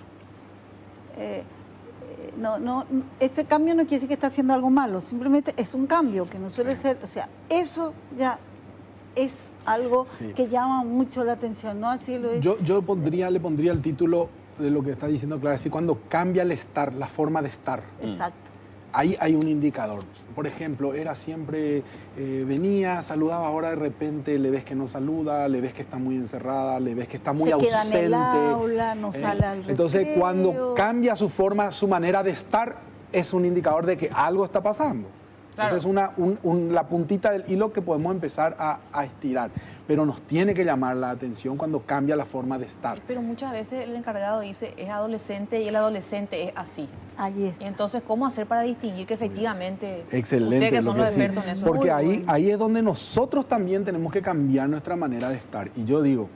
Ese cambio no quiere decir que está haciendo algo malo, simplemente es un cambio que no suele ser, o sea, eso ya es algo que llama mucho la atención, ¿no? Así lo es. Yo le pondría el título de lo que está diciendo Clara, así cuando cambia el estar, la forma de estar. Exacto. Ahí hay un indicador. Por ejemplo, era siempre, venía, saludaba, ahora de repente le ves que no saluda, le ves que está muy encerrada, le ves que está muy ausente. Se queda en el aula, no sale al recreo. Entonces, cuando cambia su forma, su manera de estar, es un indicador de que algo está pasando. Claro. Esa es la puntita del hilo que podemos empezar a estirar. Pero nos tiene que llamar la atención cuando cambia la forma de estar. Pero muchas veces el encargado dice, es adolescente y el adolescente es así. Allí está. Y entonces, ¿cómo hacer para distinguir que efectivamente... Excelente. Ustedes que son los expertos en eso. Porque ahí es donde nosotros también tenemos que cambiar nuestra manera de estar. Y yo digo,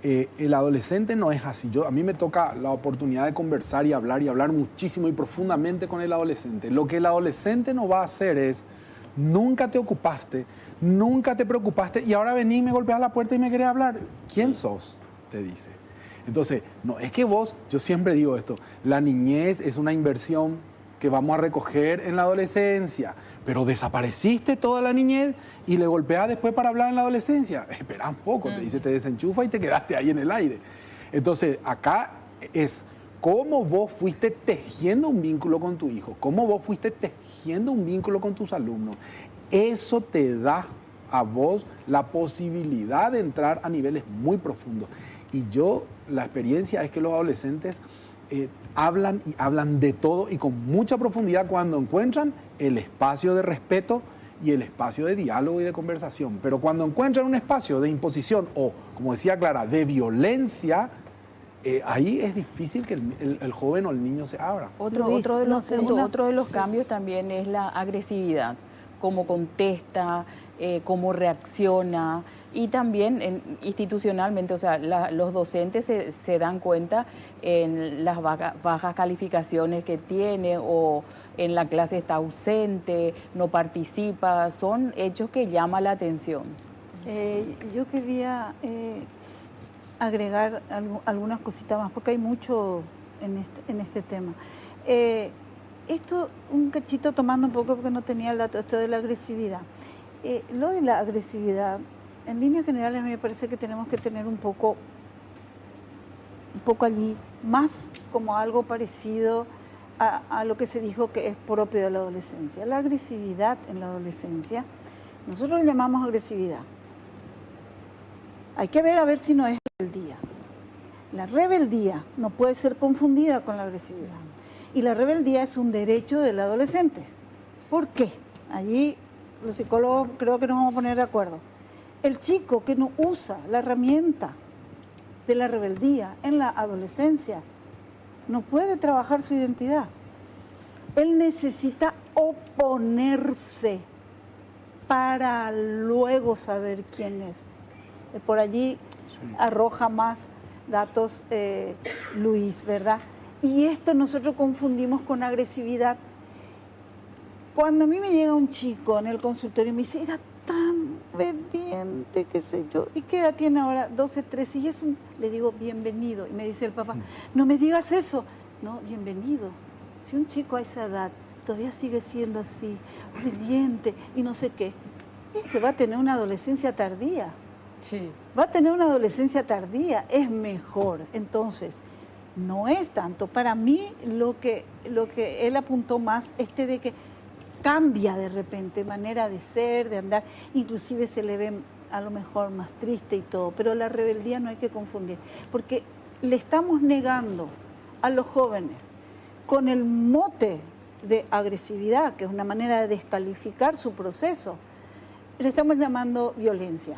el adolescente no es así. A mí me toca la oportunidad de conversar y hablar muchísimo y profundamente con el adolescente. Lo que el adolescente no va a hacer es, nunca te ocupaste, nunca te preocupaste y ahora venís, me golpeas la puerta y me querés hablar. ¿Quién sos? Te dice. Entonces, no es que vos, yo siempre digo esto, la niñez es una inversión que vamos a recoger en la adolescencia, pero desapareciste toda la niñez y le golpeas después para hablar en la adolescencia. Espera un poco, te dice, te desenchufa y te quedaste ahí en el aire. Entonces, acá es cómo vos fuiste tejiendo un vínculo con tu hijo, cómo vos fuiste tejiendo un vínculo con tus alumnos. Eso te da a vos la posibilidad de entrar a niveles muy profundos. Y la experiencia es que los adolescentes hablan y hablan de todo y con mucha profundidad cuando encuentran el espacio de respeto y el espacio de diálogo y de conversación. Pero cuando encuentran un espacio de imposición o, como decía Clara, de violencia, ahí es difícil que el joven o el niño se abra. Otro de los cambios también es la agresividad, cómo contesta, cómo reacciona y también institucionalmente, o sea, los docentes se dan cuenta en las bajas calificaciones que tiene o en la clase está ausente, no participa, son hechos que llaman la atención. Yo quería agregar algunas cositas más, porque hay mucho en este tema. Esto, un cachito tomando un poco, porque no tenía el dato, esto de la agresividad. Lo de la agresividad, en líneas generales, a mí me parece que tenemos que tener un poco allí, más como algo parecido a lo que se dijo que es propio de la adolescencia. La agresividad en la adolescencia, nosotros le llamamos agresividad. Hay que ver a ver si no es rebeldía. La rebeldía no puede ser confundida con la agresividad. Y la rebeldía es un derecho del adolescente. ¿Por qué? Allí los psicólogos creo que nos vamos a poner de acuerdo. El chico que no usa la herramienta de la rebeldía en la adolescencia no puede trabajar su identidad. Él necesita oponerse para luego saber quién es. Por allí arroja más datos Luis, ¿verdad? Y esto nosotros confundimos con agresividad. Cuando a mí me llega un chico en el consultorio y me dice, era tan obediente, qué sé yo. ¿Y qué edad tiene ahora? 12, 13. Y es le digo, bienvenido. Y me dice el papá, no me digas eso. No, bienvenido. Si un chico a esa edad todavía sigue siendo así, obediente y no sé qué, va a tener una adolescencia tardía. Sí. Va a tener una adolescencia tardía, es mejor. Entonces, no es tanto. Para mí, lo que él apuntó más, de que cambia de repente manera de ser, de andar, inclusive se le ve a lo mejor más triste y todo, pero la rebeldía no hay que confundir, porque le estamos negando a los jóvenes con el mote de agresividad, que es una manera de descalificar su proceso, le estamos llamando violencia,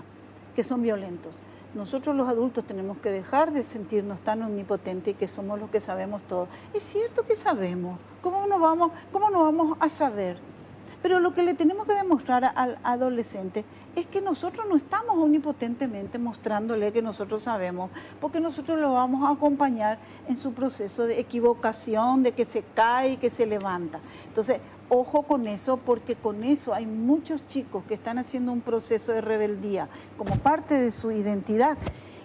que son violentos. Nosotros los adultos tenemos que dejar de sentirnos tan omnipotentes y que somos los que sabemos todo. Es cierto que sabemos, ¿cómo no vamos a saber? Pero lo que le tenemos que demostrar al adolescente es que nosotros no estamos omnipotentemente mostrándole que nosotros sabemos, porque nosotros lo vamos a acompañar en su proceso de equivocación, de que se cae y que se levanta. Entonces, ojo con eso, porque con eso hay muchos chicos que están haciendo un proceso de rebeldía como parte de su identidad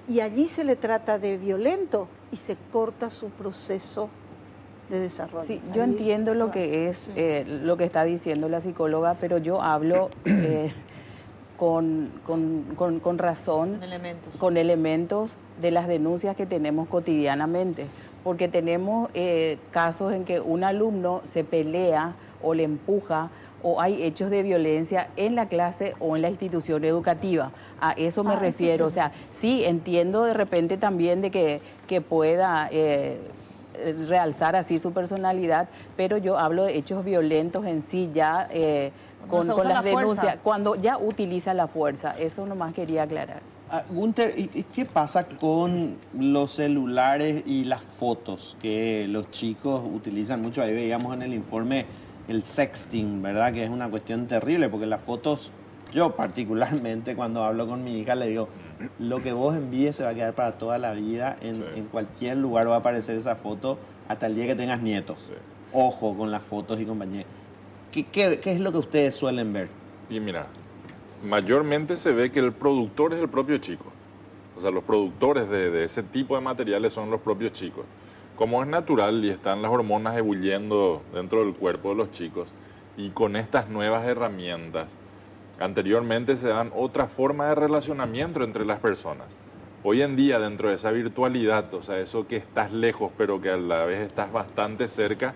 y allí se le trata de violento y se corta su proceso de desarrollo. Sí, yo entiendo lo que es lo que está diciendo la psicóloga, pero yo hablo con razón, con elementos de las denuncias que tenemos cotidianamente, porque tenemos casos en que un alumno se pelea o le empuja o hay hechos de violencia en la clase o en la institución educativa. A eso me refiero. Eso sí. O sea, sí, entiendo de repente también de que pueda realzar así su personalidad, pero yo hablo de hechos violentos en sí ya con las denuncias, cuando ya utiliza la fuerza. Eso nomás quería aclarar. Gunter, ¿y qué pasa con los celulares y las fotos que los chicos utilizan mucho? Ahí veíamos en el informe el sexting, ¿verdad? Que es una cuestión terrible, porque las fotos, yo particularmente cuando hablo con mi hija le digo, lo que vos envíes se va a quedar para toda la vida, en cualquier lugar va a aparecer esa foto hasta el día que tengas nietos. Sí. Ojo con las fotos y compañía. ¿Qué es lo que ustedes suelen ver? Y mira, mayormente se ve que el productor es el propio chico. O sea, los productores de ese tipo de materiales son los propios chicos. Como es natural y están las hormonas ebulliendo dentro del cuerpo de los chicos, y con estas nuevas herramientas, anteriormente se dan otra forma de relacionamiento entre las personas. Hoy en día, dentro de esa virtualidad, o sea, eso que estás lejos pero que a la vez estás bastante cerca,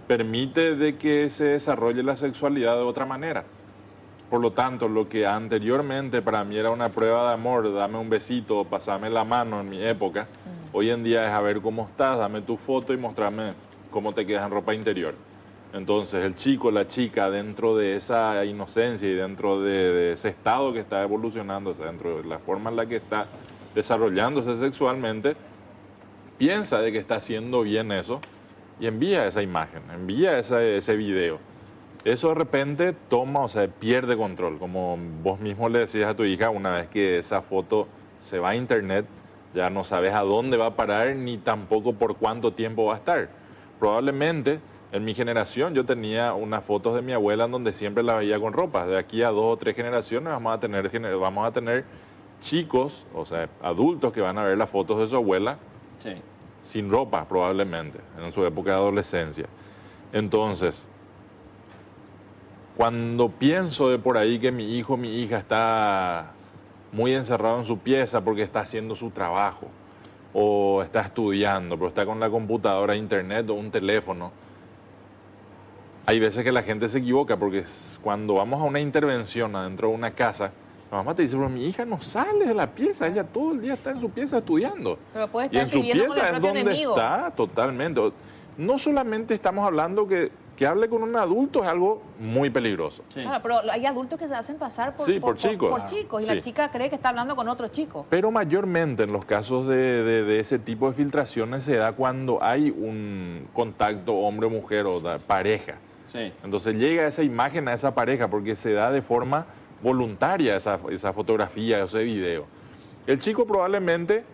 permite de que se desarrolle la sexualidad de otra manera. Por lo tanto, lo que anteriormente para mí era una prueba de amor, dame un besito, pasame la mano en mi época, hoy en día es a ver cómo estás, dame tu foto y mostrarme cómo te quedas en ropa interior. Entonces, el chico, la chica, dentro de esa inocencia y dentro de ese estado que está evolucionando, o sea, dentro de la forma en la que está desarrollándose sexualmente, piensa de que está haciendo bien eso y envía esa imagen, envía ese video. Eso de repente toma, o sea, pierde control. Como vos mismo le decías a tu hija, una vez que esa foto se va a internet, ya no sabes a dónde va a parar ni tampoco por cuánto tiempo va a estar. Probablemente en mi generación yo tenía unas fotos de mi abuela en donde siempre la veía con ropa. De aquí a 2 o 3 generaciones vamos a tener chicos, o sea, adultos que van a ver las fotos de su abuela sin ropa probablemente, en su época de adolescencia. Entonces, cuando pienso de por ahí que mi hijo, mi hija está muy encerrado en su pieza porque está haciendo su trabajo o está estudiando, pero está con la computadora, internet o un teléfono, hay veces que la gente se equivoca porque cuando vamos a una intervención adentro de una casa, la mamá te dice, pero mi hija no sale de la pieza, ella todo el día está en su pieza estudiando. Pero puede y estar en su escribiendo con el pieza es propio donde enemigo. está totalmente. No solamente estamos hablando que hable con un adulto es algo muy peligroso. Sí. Claro, pero hay adultos que se hacen pasar por chicos. Y la chica cree que está hablando con otro chico. Pero mayormente en los casos de ese tipo de filtraciones se da cuando hay un contacto hombre-mujer o pareja. Sí. Entonces llega esa imagen a esa pareja porque se da de forma voluntaria esa fotografía, ese video. El chico probablemente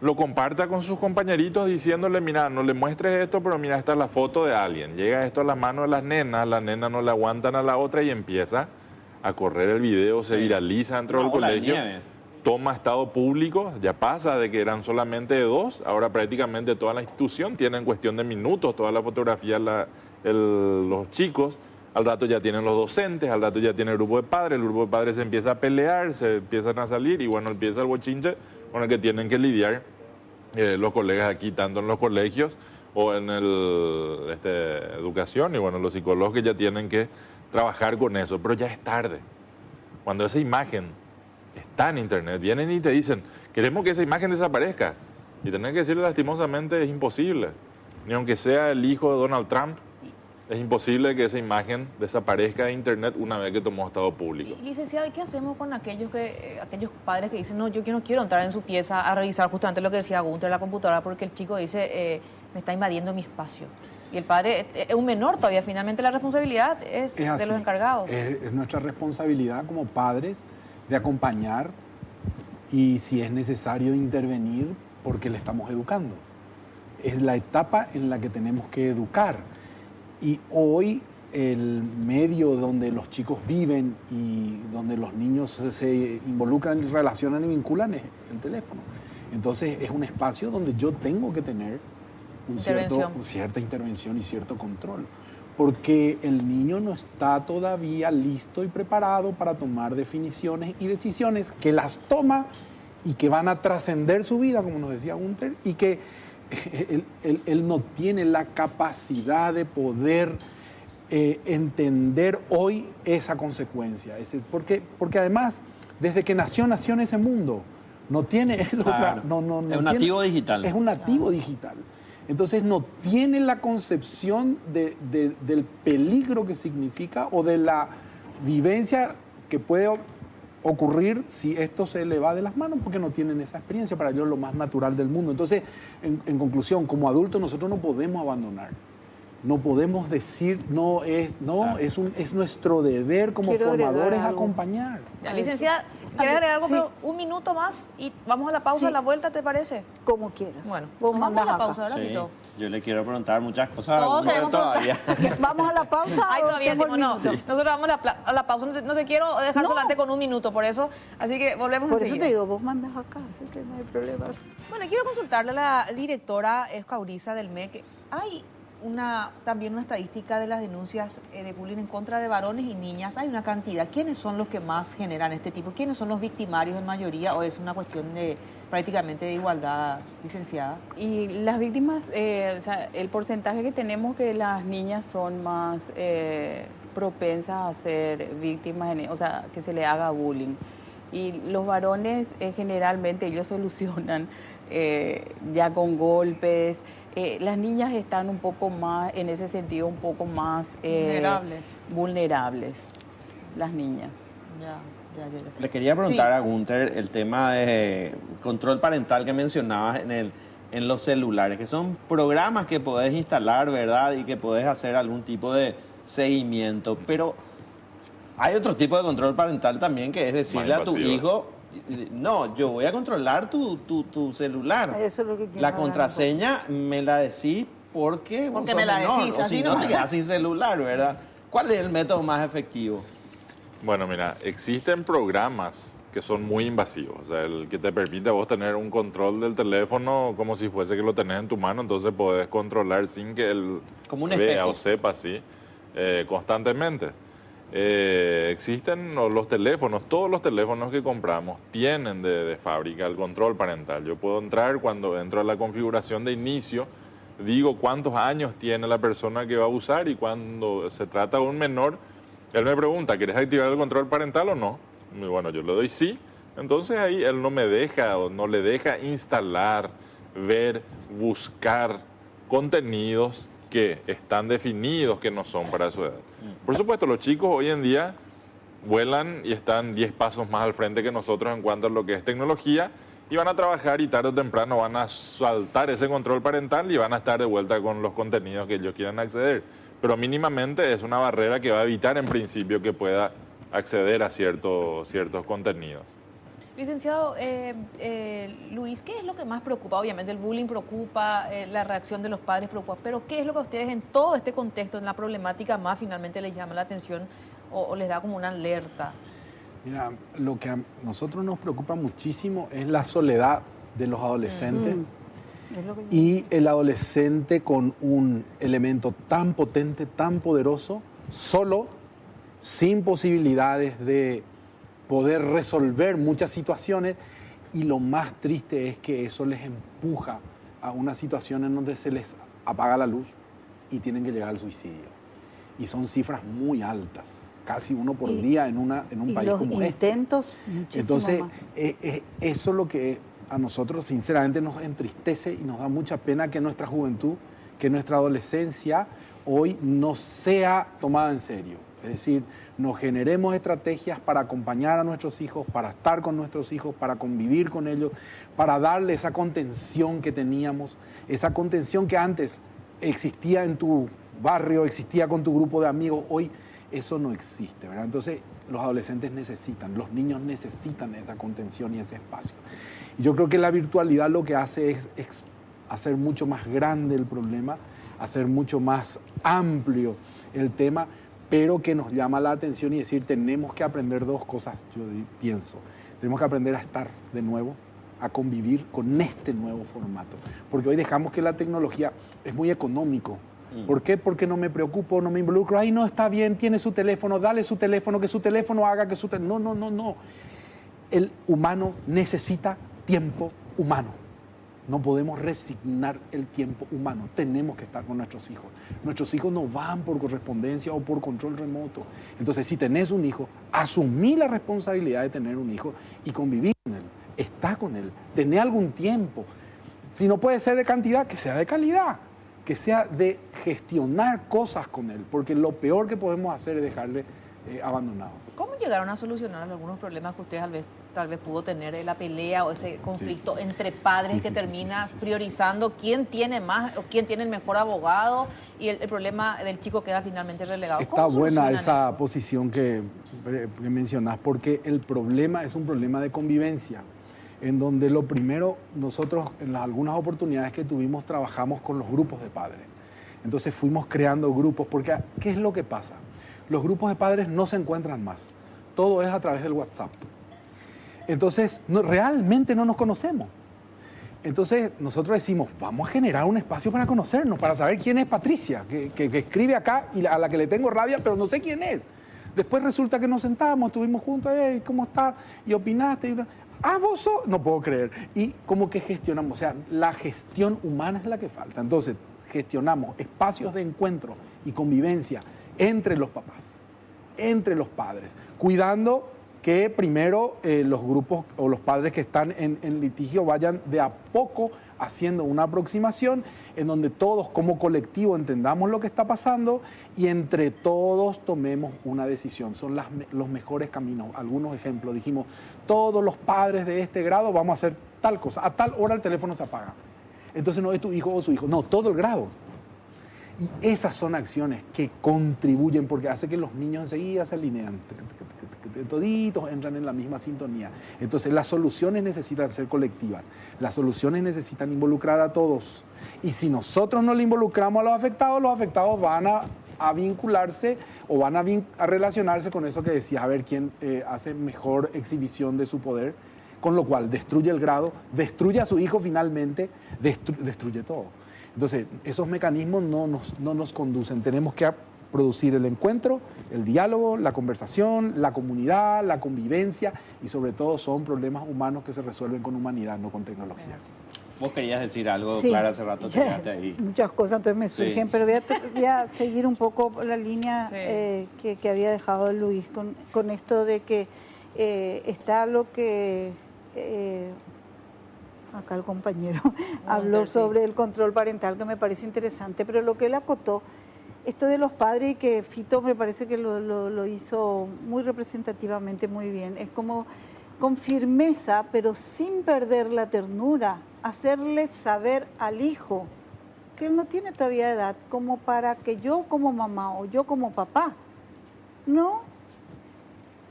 lo comparta con sus compañeritos diciéndole, mira, no le muestres esto, pero mira, esta es la foto de alguien. Llega esto a las manos de las nenas no le aguantan a la otra y empieza a correr el video, se viraliza dentro del colegio, toma estado público, ya pasa de que eran solamente 2, ahora prácticamente toda la institución tiene en cuestión de minutos toda la fotografía, los chicos, al rato ya tienen los docentes, al rato ya tiene el grupo de padres se empieza a pelear, se empiezan a salir y bueno, empieza el bochinche con el que tienen que lidiar los colegas aquí, tanto en los colegios o en educación y bueno, los psicólogos que ya tienen que trabajar con eso, pero ya es tarde. Cuando esa imagen está en internet, vienen y te dicen, queremos que esa imagen desaparezca. Y tener que decirle lastimosamente es imposible. Ni aunque sea el hijo de Donald Trump, es imposible que esa imagen desaparezca de internet una vez que tomó estado público. Y, licenciado, ¿y qué hacemos con aquellos padres que dicen, no, yo no quiero entrar en su pieza a revisar justamente lo que decía Gunter en la computadora porque el chico dice, me está invadiendo mi espacio? Y el padre es un menor todavía, finalmente la responsabilidad es de los encargados. Es nuestra responsabilidad como padres de acompañar y si es necesario intervenir porque le estamos educando. Es la etapa en la que tenemos que educar. Y hoy el medio donde los chicos viven y donde los niños se involucran y relacionan y vinculan es el teléfono. Entonces es un espacio donde yo tengo que tener cierta intervención y cierto control. Porque el niño no está todavía listo y preparado para tomar definiciones y decisiones que las toma y que van a trascender su vida, como nos decía Gunter, y que él no tiene la capacidad de poder entender hoy esa consecuencia. Porque además, desde que nació en ese mundo. No tiene... Es un nativo digital. Es un nativo digital. Entonces no tiene la concepción del peligro que significa o de la vivencia que puede ocurrir si esto se le va de las manos, porque no tienen esa experiencia. Para ellos es lo más natural del mundo. Entonces, en conclusión, como adultos nosotros no podemos abandonar. No podemos decir, es nuestro deber como formadores acompañar. Ya, licenciada, ¿quieres agregar algo? Sí. Pero un minuto más y vamos a la pausa, a la vuelta, ¿te parece? Como quieras. Bueno, vamos a la pausa, ¿verdad, Pito? Yo le quiero preguntar muchas cosas a todavía. ¿Vamos a la pausa? Ay, todavía no. Nosotros vamos a la pausa. No te quiero dejar solamente con un minuto, por eso. Así que volvemos Por eso te digo, vos mandas acá, así que no hay problema. Bueno, quiero consultarle a la directora Escauriza del MEC. Hay también una estadística de las denuncias de bullying en contra de varones y niñas. Hay una cantidad. ¿Quiénes son los que más generan este tipo? ¿Quiénes son los victimarios en mayoría? ¿O es una cuestión de prácticamente de igualdad, licenciada? Y las víctimas, el porcentaje que tenemos que las niñas son más propensas a ser víctimas, que se le haga bullying. Y los varones generalmente ellos solucionan ya con golpes. Las niñas están un poco más, en ese sentido, un poco más vulnerables, las niñas. Ya. Le quería preguntar a Gunter el tema de control parental que mencionabas en los celulares, que son programas que podés instalar, ¿verdad? Y que podés hacer algún tipo de seguimiento, pero hay otro tipo de control parental también, que es decirle a tu hijo, no, yo voy a controlar tu celular. Eso es lo que la contraseña me la decís porque me la decís, o si no te quedas sin celular, ¿verdad? ¿Cuál es el método más efectivo? Bueno, mira, existen programas que son muy invasivos. O sea, el que te permite a vos tener un control del teléfono como si fuese que lo tenés en tu mano, entonces podés controlar sin que él vea o sepa así constantemente. Existen los teléfonos, todos los teléfonos que compramos tienen de fábrica el control parental. Yo puedo entrar, cuando entro a la configuración de inicio, digo cuántos años tiene la persona que va a usar, y cuando se trata de un menor, él me pregunta, ¿quieres activar el control parental o no? Y bueno, yo le doy sí. Entonces ahí él no me deja o no le deja instalar, ver, buscar contenidos que están definidos que no son para su edad. Por supuesto, los chicos hoy en día vuelan y están 10 pasos más al frente que nosotros en cuanto a lo que es tecnología, y van a trabajar y tarde o temprano van a saltar ese control parental y van a estar de vuelta con los contenidos que ellos quieran acceder. Pero mínimamente es una barrera que va a evitar en principio que pueda acceder a ciertos contenidos. Licenciado Luis, ¿qué es lo que más preocupa? Obviamente el bullying preocupa, la reacción de los padres preocupa, pero ¿qué es lo que a ustedes en todo este contexto, en la problemática más finalmente les llama la atención o les da como una alerta? Mira, lo que a nosotros nos preocupa muchísimo es la soledad de los adolescentes y el adolescente con un elemento tan potente, tan poderoso, solo, sin posibilidades de poder resolver muchas situaciones, y lo más triste es que eso les empuja a una situación en donde se les apaga la luz y tienen que llegar al suicidio. Y son cifras muy altas, casi uno por día en un país como este. Intentos, Entonces, más. eso es lo que a nosotros sinceramente nos entristece y nos da mucha pena que nuestra juventud, que nuestra adolescencia hoy no sea tomada en serio. Es decir, nos generemos estrategias para acompañar a nuestros hijos, para estar con nuestros hijos, para convivir con ellos, para darle esa contención que teníamos, esa contención que antes existía en tu barrio, existía con tu grupo de amigos. Hoy eso no existe, ¿verdad? Entonces, los adolescentes necesitan, los niños necesitan esa contención y ese espacio. Y yo creo que la virtualidad lo que hace es hacer mucho más grande el problema, hacer mucho más amplio el tema, pero que nos llama la atención y decir, tenemos que aprender dos cosas, yo pienso. Tenemos que aprender a estar de nuevo, a convivir con este nuevo formato. Porque hoy dejamos que la tecnología es muy económico. ¿Por qué? Porque no me preocupo, no me involucro. Ay, no, está bien, tiene su teléfono, dale su teléfono, que su teléfono haga que su teléfono... No. El humano necesita tiempo humano. No podemos resignar el tiempo humano. Tenemos que estar con nuestros hijos. Nuestros hijos no van por correspondencia o por control remoto. Entonces, si tenés un hijo, asumí la responsabilidad de tener un hijo y convivir con él. Está con él. Tené algún tiempo. Si no puede ser de cantidad, que sea de calidad. Que sea de gestionar cosas con él. Porque lo peor que podemos hacer es dejarle abandonado. ¿Cómo llegaron a solucionar algunos problemas que usted tal vez pudo tener, la pelea o ese conflicto entre padres que termina priorizando quién tiene más o quién tiene el mejor abogado y el problema del chico queda finalmente relegado? Está buena esa posición que mencionás, porque el problema es un problema de convivencia, en donde lo primero, nosotros en algunas oportunidades que tuvimos trabajamos con los grupos de padres. Entonces fuimos creando grupos, porque ¿qué es lo que pasa? Los grupos de padres no se encuentran más. Todo es a través del WhatsApp. Entonces, realmente no nos conocemos. Entonces, nosotros decimos, vamos a generar un espacio para conocernos, para saber quién es Patricia, que escribe acá y a la que le tengo rabia, pero no sé quién es. Después resulta que nos sentamos, estuvimos juntos, ¿cómo estás? Y opinaste. Vos sos... No puedo creer. Y como que gestionamos, o sea, la gestión humana es la que falta. Entonces, gestionamos espacios de encuentro y convivencia entre los papás, entre los padres, cuidando que primero los grupos o los padres que están en litigio vayan de a poco haciendo una aproximación en donde todos como colectivo entendamos lo que está pasando y entre todos tomemos una decisión. Son los mejores caminos. Algunos ejemplos, dijimos, todos los padres de este grado vamos a hacer tal cosa, a tal hora el teléfono se apaga. Entonces no es tu hijo o su hijo, no, todo el grado. Y esas son acciones que contribuyen porque hace que los niños enseguida se alinean. Toditos entran en la misma sintonía. Entonces las soluciones necesitan ser colectivas. Las soluciones necesitan involucrar a todos. Y si nosotros no le involucramos a los afectados van a vincularse o van a relacionarse con eso que decías, a ver quién hace mejor exhibición de su poder, con lo cual destruye el grado, destruye a su hijo finalmente, destruye todo. Entonces, esos mecanismos no nos conducen. Tenemos que producir el encuentro, el diálogo, la conversación, la comunidad, la convivencia y sobre todo son problemas humanos que se resuelven con humanidad, no con tecnología. Vos querías decir algo, sí. Clara, hace rato te quedaste ahí. Muchas cosas entonces me surgen, sí. Pero voy a seguir un poco la línea que había dejado Luis con esto de que está lo que... acá el compañero habló sobre el control parental, que me parece interesante, pero lo que él acotó, esto de los padres, y que Fito me parece que lo hizo muy representativamente muy bien, es como con firmeza, pero sin perder la ternura, hacerle saber al hijo que él no tiene todavía edad como para que yo como mamá o yo como papá no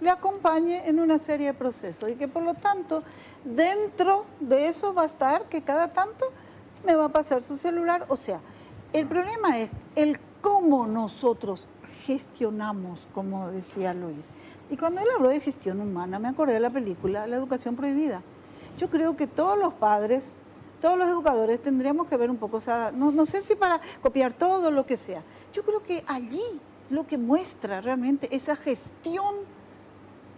le acompañe en una serie de procesos y que por lo tanto dentro de eso va a estar que cada tanto me va a pasar su celular. O sea, el problema es el cómo nosotros gestionamos, como decía Luis. Y cuando él habló de gestión humana, me acordé de la película La educación prohibida. Yo creo que todos los padres, todos los educadores tendríamos que ver un poco, o sea, no sé si para copiar todo lo que sea. Yo creo que allí lo que muestra realmente esa gestión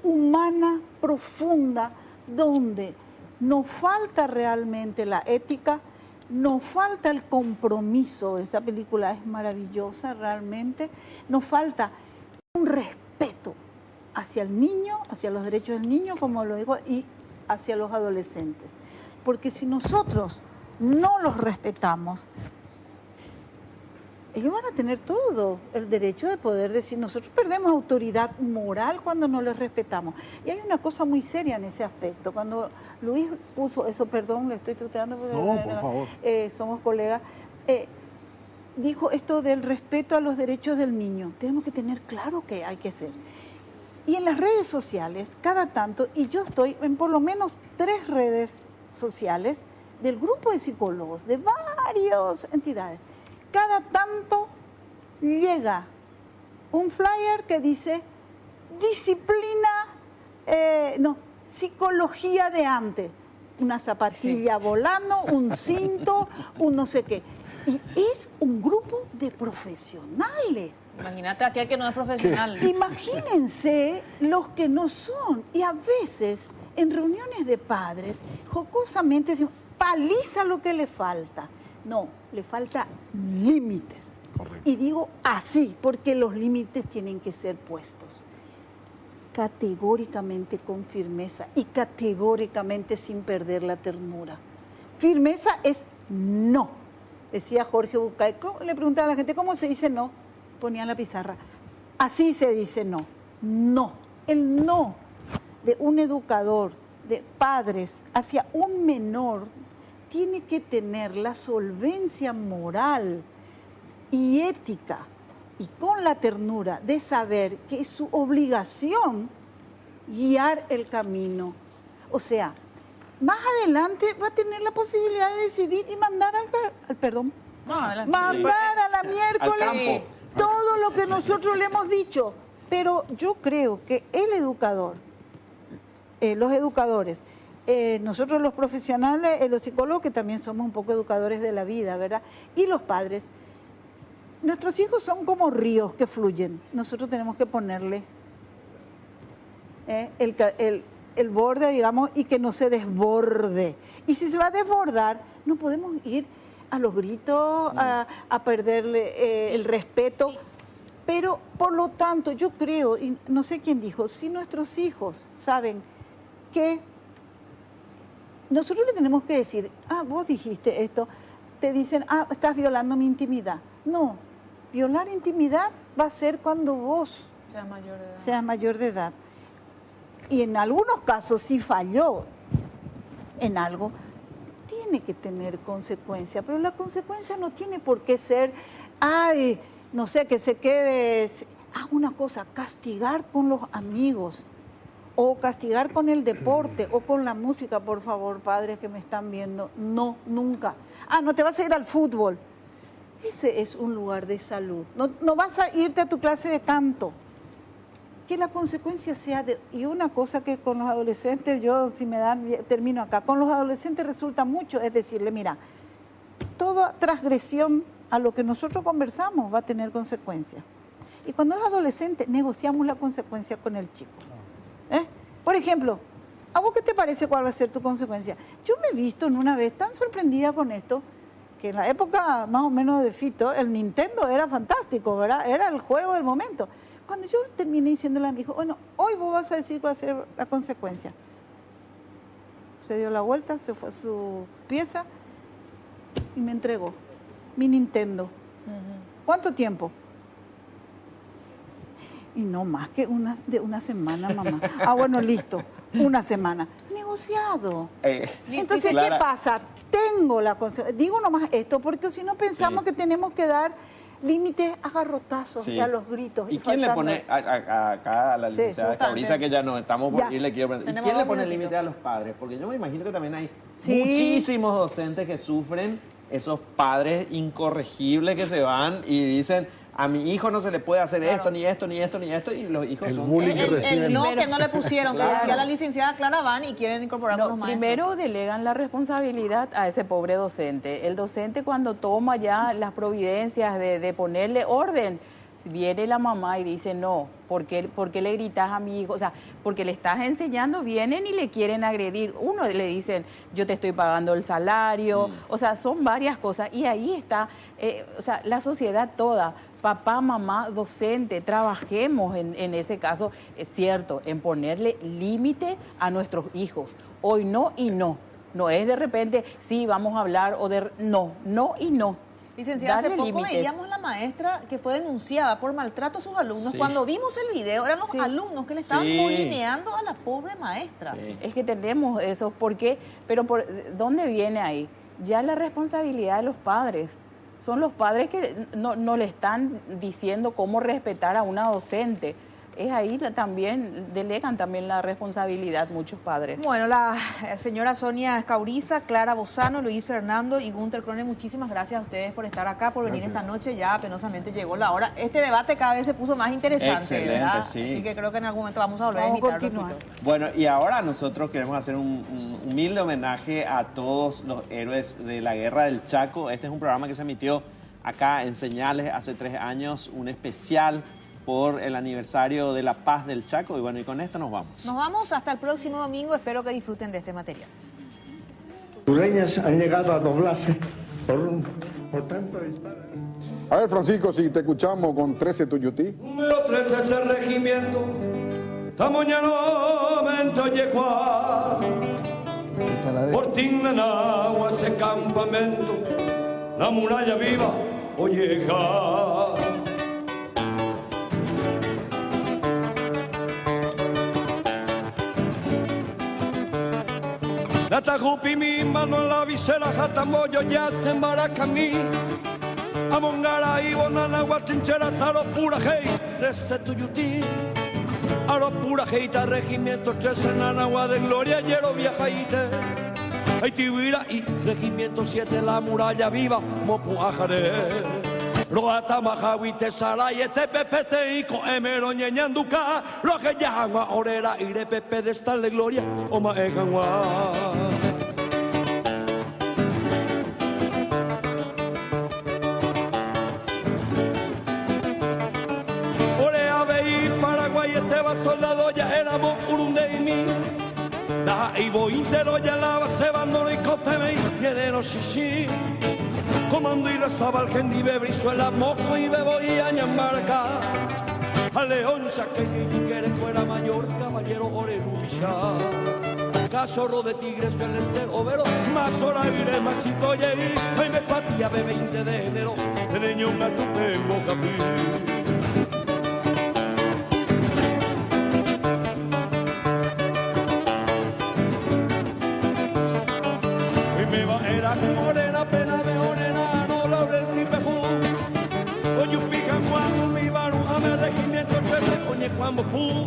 humana profunda, donde nos falta realmente la ética, nos falta el compromiso. Esa película es maravillosa realmente. Nos falta un respeto hacia el niño, hacia los derechos del niño, como lo digo, y hacia los adolescentes. Porque si nosotros no los respetamos, ellos van a tener todo el derecho de poder decir, nosotros perdemos autoridad moral cuando no les respetamos. Y hay una cosa muy seria en ese aspecto. Cuando Luis puso eso, perdón, le estoy tuteando porque no, por favor. Somos colegas, dijo esto del respeto a los derechos del niño. Tenemos que tener claro que hay que hacer. Y en las redes sociales, cada tanto, y yo estoy en por lo menos 3 redes sociales del grupo de psicólogos, de varias entidades, cada tanto llega un flyer que dice psicología de antes, una zapatilla volando, un cinto, un no sé qué. Y es un grupo de profesionales. Imagínate aquel que no es profesional. Imagínense los que no son. Y a veces, en reuniones de padres, jocosamente decimos, paliza lo que le falta. No, le falta límites. Correcto. Y digo así, porque los límites tienen que ser puestos categóricamente con firmeza y categóricamente sin perder la ternura. Firmeza es no. Decía Jorge Bucay, le preguntaba a la gente, ¿cómo se dice no? Ponía en la pizarra. Así se dice no. No. El no de un educador, de padres, hacia un menor, tiene que tener la solvencia moral y ética y con la ternura de saber que es su obligación guiar el camino. O sea, más adelante va a tener la posibilidad de decidir y mandar mandar a la miércoles todo lo que nosotros le hemos dicho. Pero yo creo que el educador, los educadores, nosotros los profesionales, los psicólogos, que también somos un poco educadores de la vida, ¿verdad? Y los padres, nuestros hijos son como ríos que fluyen. Nosotros tenemos que ponerle el borde, digamos, y que no se desborde. Y si se va a desbordar, no podemos ir a los gritos, a perderle el respeto. Pero, por lo tanto, yo creo, y no sé quién dijo, si nuestros hijos saben que nosotros le tenemos que decir, vos dijiste esto, te dicen, estás violando mi intimidad. No, violar intimidad va a ser cuando vos seas mayor de edad. Y en algunos casos, si falló en algo, tiene que tener consecuencia, pero la consecuencia no tiene por qué ser, no sé, que se quede. Una cosa, castigar con los amigos, o castigar con el deporte, o con la música, por favor, padres que me están viendo. No, nunca. No te vas a ir al fútbol. Ese es un lugar de salud. No vas a irte a tu clase de canto. Que la consecuencia sea y una cosa que con los adolescentes, yo si me dan, termino acá, con los adolescentes resulta mucho, es decirle, mira, toda transgresión a lo que nosotros conversamos va a tener consecuencias. Y cuando es adolescente, negociamos la consecuencia con el chico. Por ejemplo, ¿a vos qué te parece cuál va a ser tu consecuencia? Yo me he visto en una vez tan sorprendida con esto, que en la época más o menos de Fito, el Nintendo era fantástico, ¿verdad? Era el juego del momento. Cuando yo terminé diciéndole a mi hijo, bueno, hoy vos vas a decir cuál va a ser la consecuencia. Se dio la vuelta, se fue a su pieza y me entregó mi Nintendo. ¿Cuánto tiempo? Y no más que de una semana, mamá. Bueno, listo, una semana. Negociado. Entonces, Clara, ¿qué pasa? Tengo la consecuencia. Digo nomás esto, porque si no pensamos que tenemos que dar límites a garrotazos y a los gritos. ¿Y quién le pone acá a la licenciada Cauriza, que ya no estamos por ir, le quiero preguntar? ¿Y quién le pone límite a los padres? Porque yo me imagino que también hay muchísimos docentes que sufren esos padres incorregibles que se van y dicen, a mi hijo no se le puede hacer esto, ni esto, ni esto, ni esto, y los hijos son... El no que no le pusieron, que decía la licenciada Clara Van y quieren incorporar a los maestros. Primero delegan la responsabilidad a ese pobre docente. El docente cuando toma ya las providencias de ponerle orden, viene la mamá y dice, no, ¿por qué le gritas a mi hijo? O sea, porque le estás enseñando, vienen y le quieren agredir. Uno le dicen, yo te estoy pagando el salario. O sea, son varias cosas. Y ahí está, o sea, la sociedad toda, papá, mamá, docente, trabajemos en ese caso, es cierto, en ponerle límite a nuestros hijos. Hoy no y no. No es de repente, sí, vamos a hablar, o de... No y no. Licenciada, hace poco límites. veíamos la maestra que fue denunciada por maltrato a sus alumnos. Sí. Cuando vimos el video, eran los alumnos que le estaban Sí. bulineando a la pobre maestra. Sí. Es que tenemos eso, ¿por qué? Pero ¿dónde viene ahí? Ya la responsabilidad de los padres. Son los padres que no le están diciendo cómo respetar a una docente. Es ahí también, delegan también la responsabilidad muchos padres. Bueno, la señora Sonia Escauriza, Clara Bozano, Luis Fernando y Gunter Crone, muchísimas gracias a ustedes por estar acá, por venir esta noche. Ya penosamente llegó la hora. Este debate cada vez se puso más interesante, Excelente, ¿verdad? sí. Así que creo que en algún momento vamos a volver a invitar. Bueno, y ahora nosotros queremos hacer un humilde homenaje a todos los héroes de la Guerra del Chaco. Este es un programa que se emitió acá en Señales hace 3 años, un especial por el aniversario de la paz del Chaco. Y bueno, y con esto nos vamos. Nos vamos hasta el próximo domingo. Espero que disfruten de este material. Sus leñas han llegado a doblarse por tanto disparo. A ver, Francisco, si te escuchamos con 13 Tuyutí. Número 13 ese regimiento, Tamoñano Mento Yecuá, Portín de Nagua ese campamento, la muralla viva Olleja. La tajupi mi mano en la visera, jatamoyo ya se embaracamí. Amongara y bonana, guachinchera, hasta los pura hey, 13 Tuyutí. A los pura hey, ta regimiento 13 Nanagua de gloria, yero viajaite. Haitibira y regimiento 7, la muralla viva, mopuajare. Roata majahuite saray, este pepete y coemero ñeñanduca. Lo que llama orera y de pepe de esta de gloria, oma eganwa. Orea veí Paraguay, Esteba soldado, ya éramos urunde y mi. Da y voy intero ya la base, abandono y coteme y enero shishi. Comando y rezaba el gendive, brizuela, moco y bebo y añambarca. A León, Chaqueña y Quiere fuera mayor, caballero Orerubilla. Cachorro de tigre suele ser overo, más hora iré, más y toye y hoy me patía de 20 de enero, de niño un atupe en boca me va era morena, pena de orena, no laurel tipejú. Oye, un pican guapo, mi baru, a me regimiento, 13, oye, cuando pu.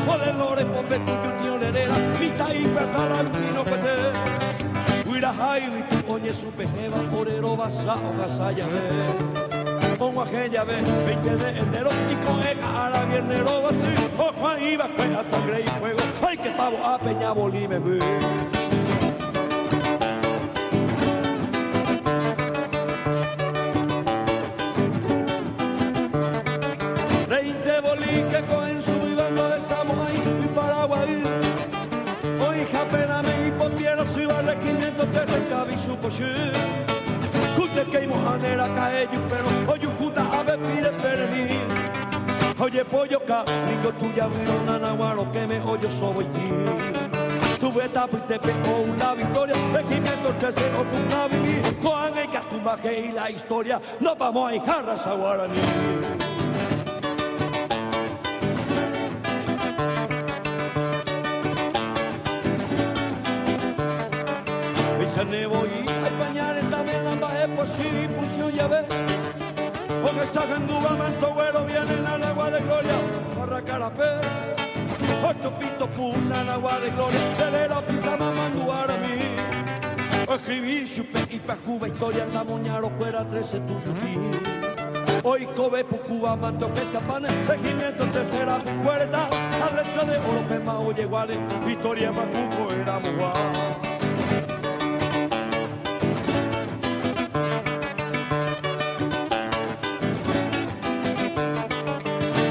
Poder lore, pope, tuyo, tío, lerera, mita y pertalantino, pete. Huira jairi, tu oye, su pejeva, orero, basa, hoja, ya ve. Pongo aquella vez, 20 de enero, y coeja a la viernero, así. Ojo, ahí va, cueja, sangre y fuego. Ay, que pavo, a peña, bolime, ve. Que cogen su vivando de Samoa y Paraguay. Hoy japena me hipotiera su iba de 513 cabi su coche. Cute que mojanera cae pero hoy juta a ver pide permi. Oye pollo ca, rico tuya vino nanaguaro que me oyo soy ti. Tuve tapo y te pegó una victoria, regimiento 13 o puta vivir. Cojan el castumbaje y la historia, no vamos a hijarras a guaraní. Se nevo y hay pañales también ambas es por si función ya ve. O que sacan duba manto güero vienen al agua de gloria para carapé. 8 pitos puna agua de gloria de la pita mamanduar a mí. O escribí chupe y pajuba historia tamoñaro fuera 13 Tuyutí. Hoy Kobe Pucuba manto que se apane, regimiento tercera cuerda, a leche de oro pema oye iguales, Victoria Macuco era muá.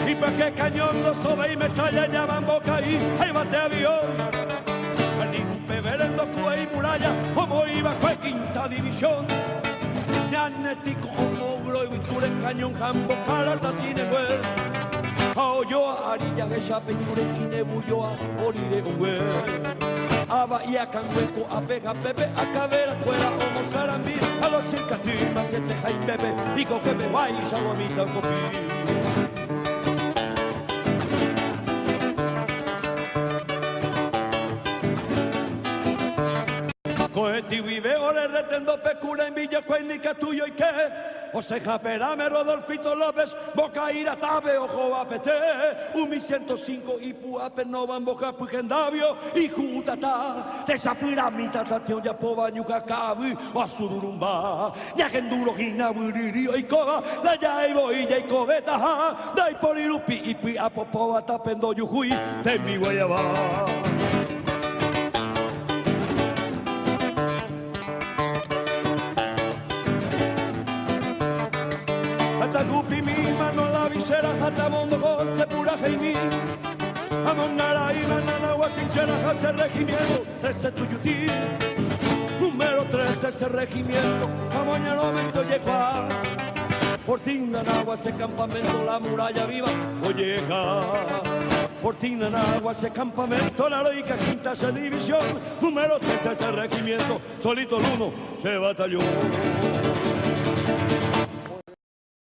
Y porque cañón lo sobe y metralla llaman boca ahí bate avión. Verendo tuve y muralla, como iba fue quinta división. Ñanetico, Omogro y Victure, Cañón, Jambo, Carata, Tinegüe. Aoyo, Arilla, Gesha, Peñure, Tinebuyo, Orire, Ue. Aba y a Canhueco, a Pega, Pepe, a Cabera, Cuera, Homo, Sarambí, a los Circatimas, se teja y Pepe, y coge me va y Salomita, Copí. Coheti vive ore retendo pecura en Villa Cuénica tuyo y qué. Oseja Perame, Rodolfito López, Boca Ira Tabe, Ojo Apete, Umi 105 y Puape Novan, Boca Pugendavio y Jutata, Tesa Piramita, Tatión Yapova, Ñucacabi, Asururumba, Ñagenduro, Gina, Wiririo y Coba, La Yaibo y Yaicobeta, Dai por Irupi y Pi Apopova, Tapendo Yujuy, Temi Guayabá. Gupi mi mano la visera hasta mondo con sepura jaimí amonara y manana guachinchera hace regimiento 13 tuyutí número 13 ese regimiento amoñaro mento yecua Fortín Nanagua ese campamento la muralla viva olleja Fortín Nanagua ese campamento la heroica quinta esa división número 13 ese regimiento solito el uno se batalló.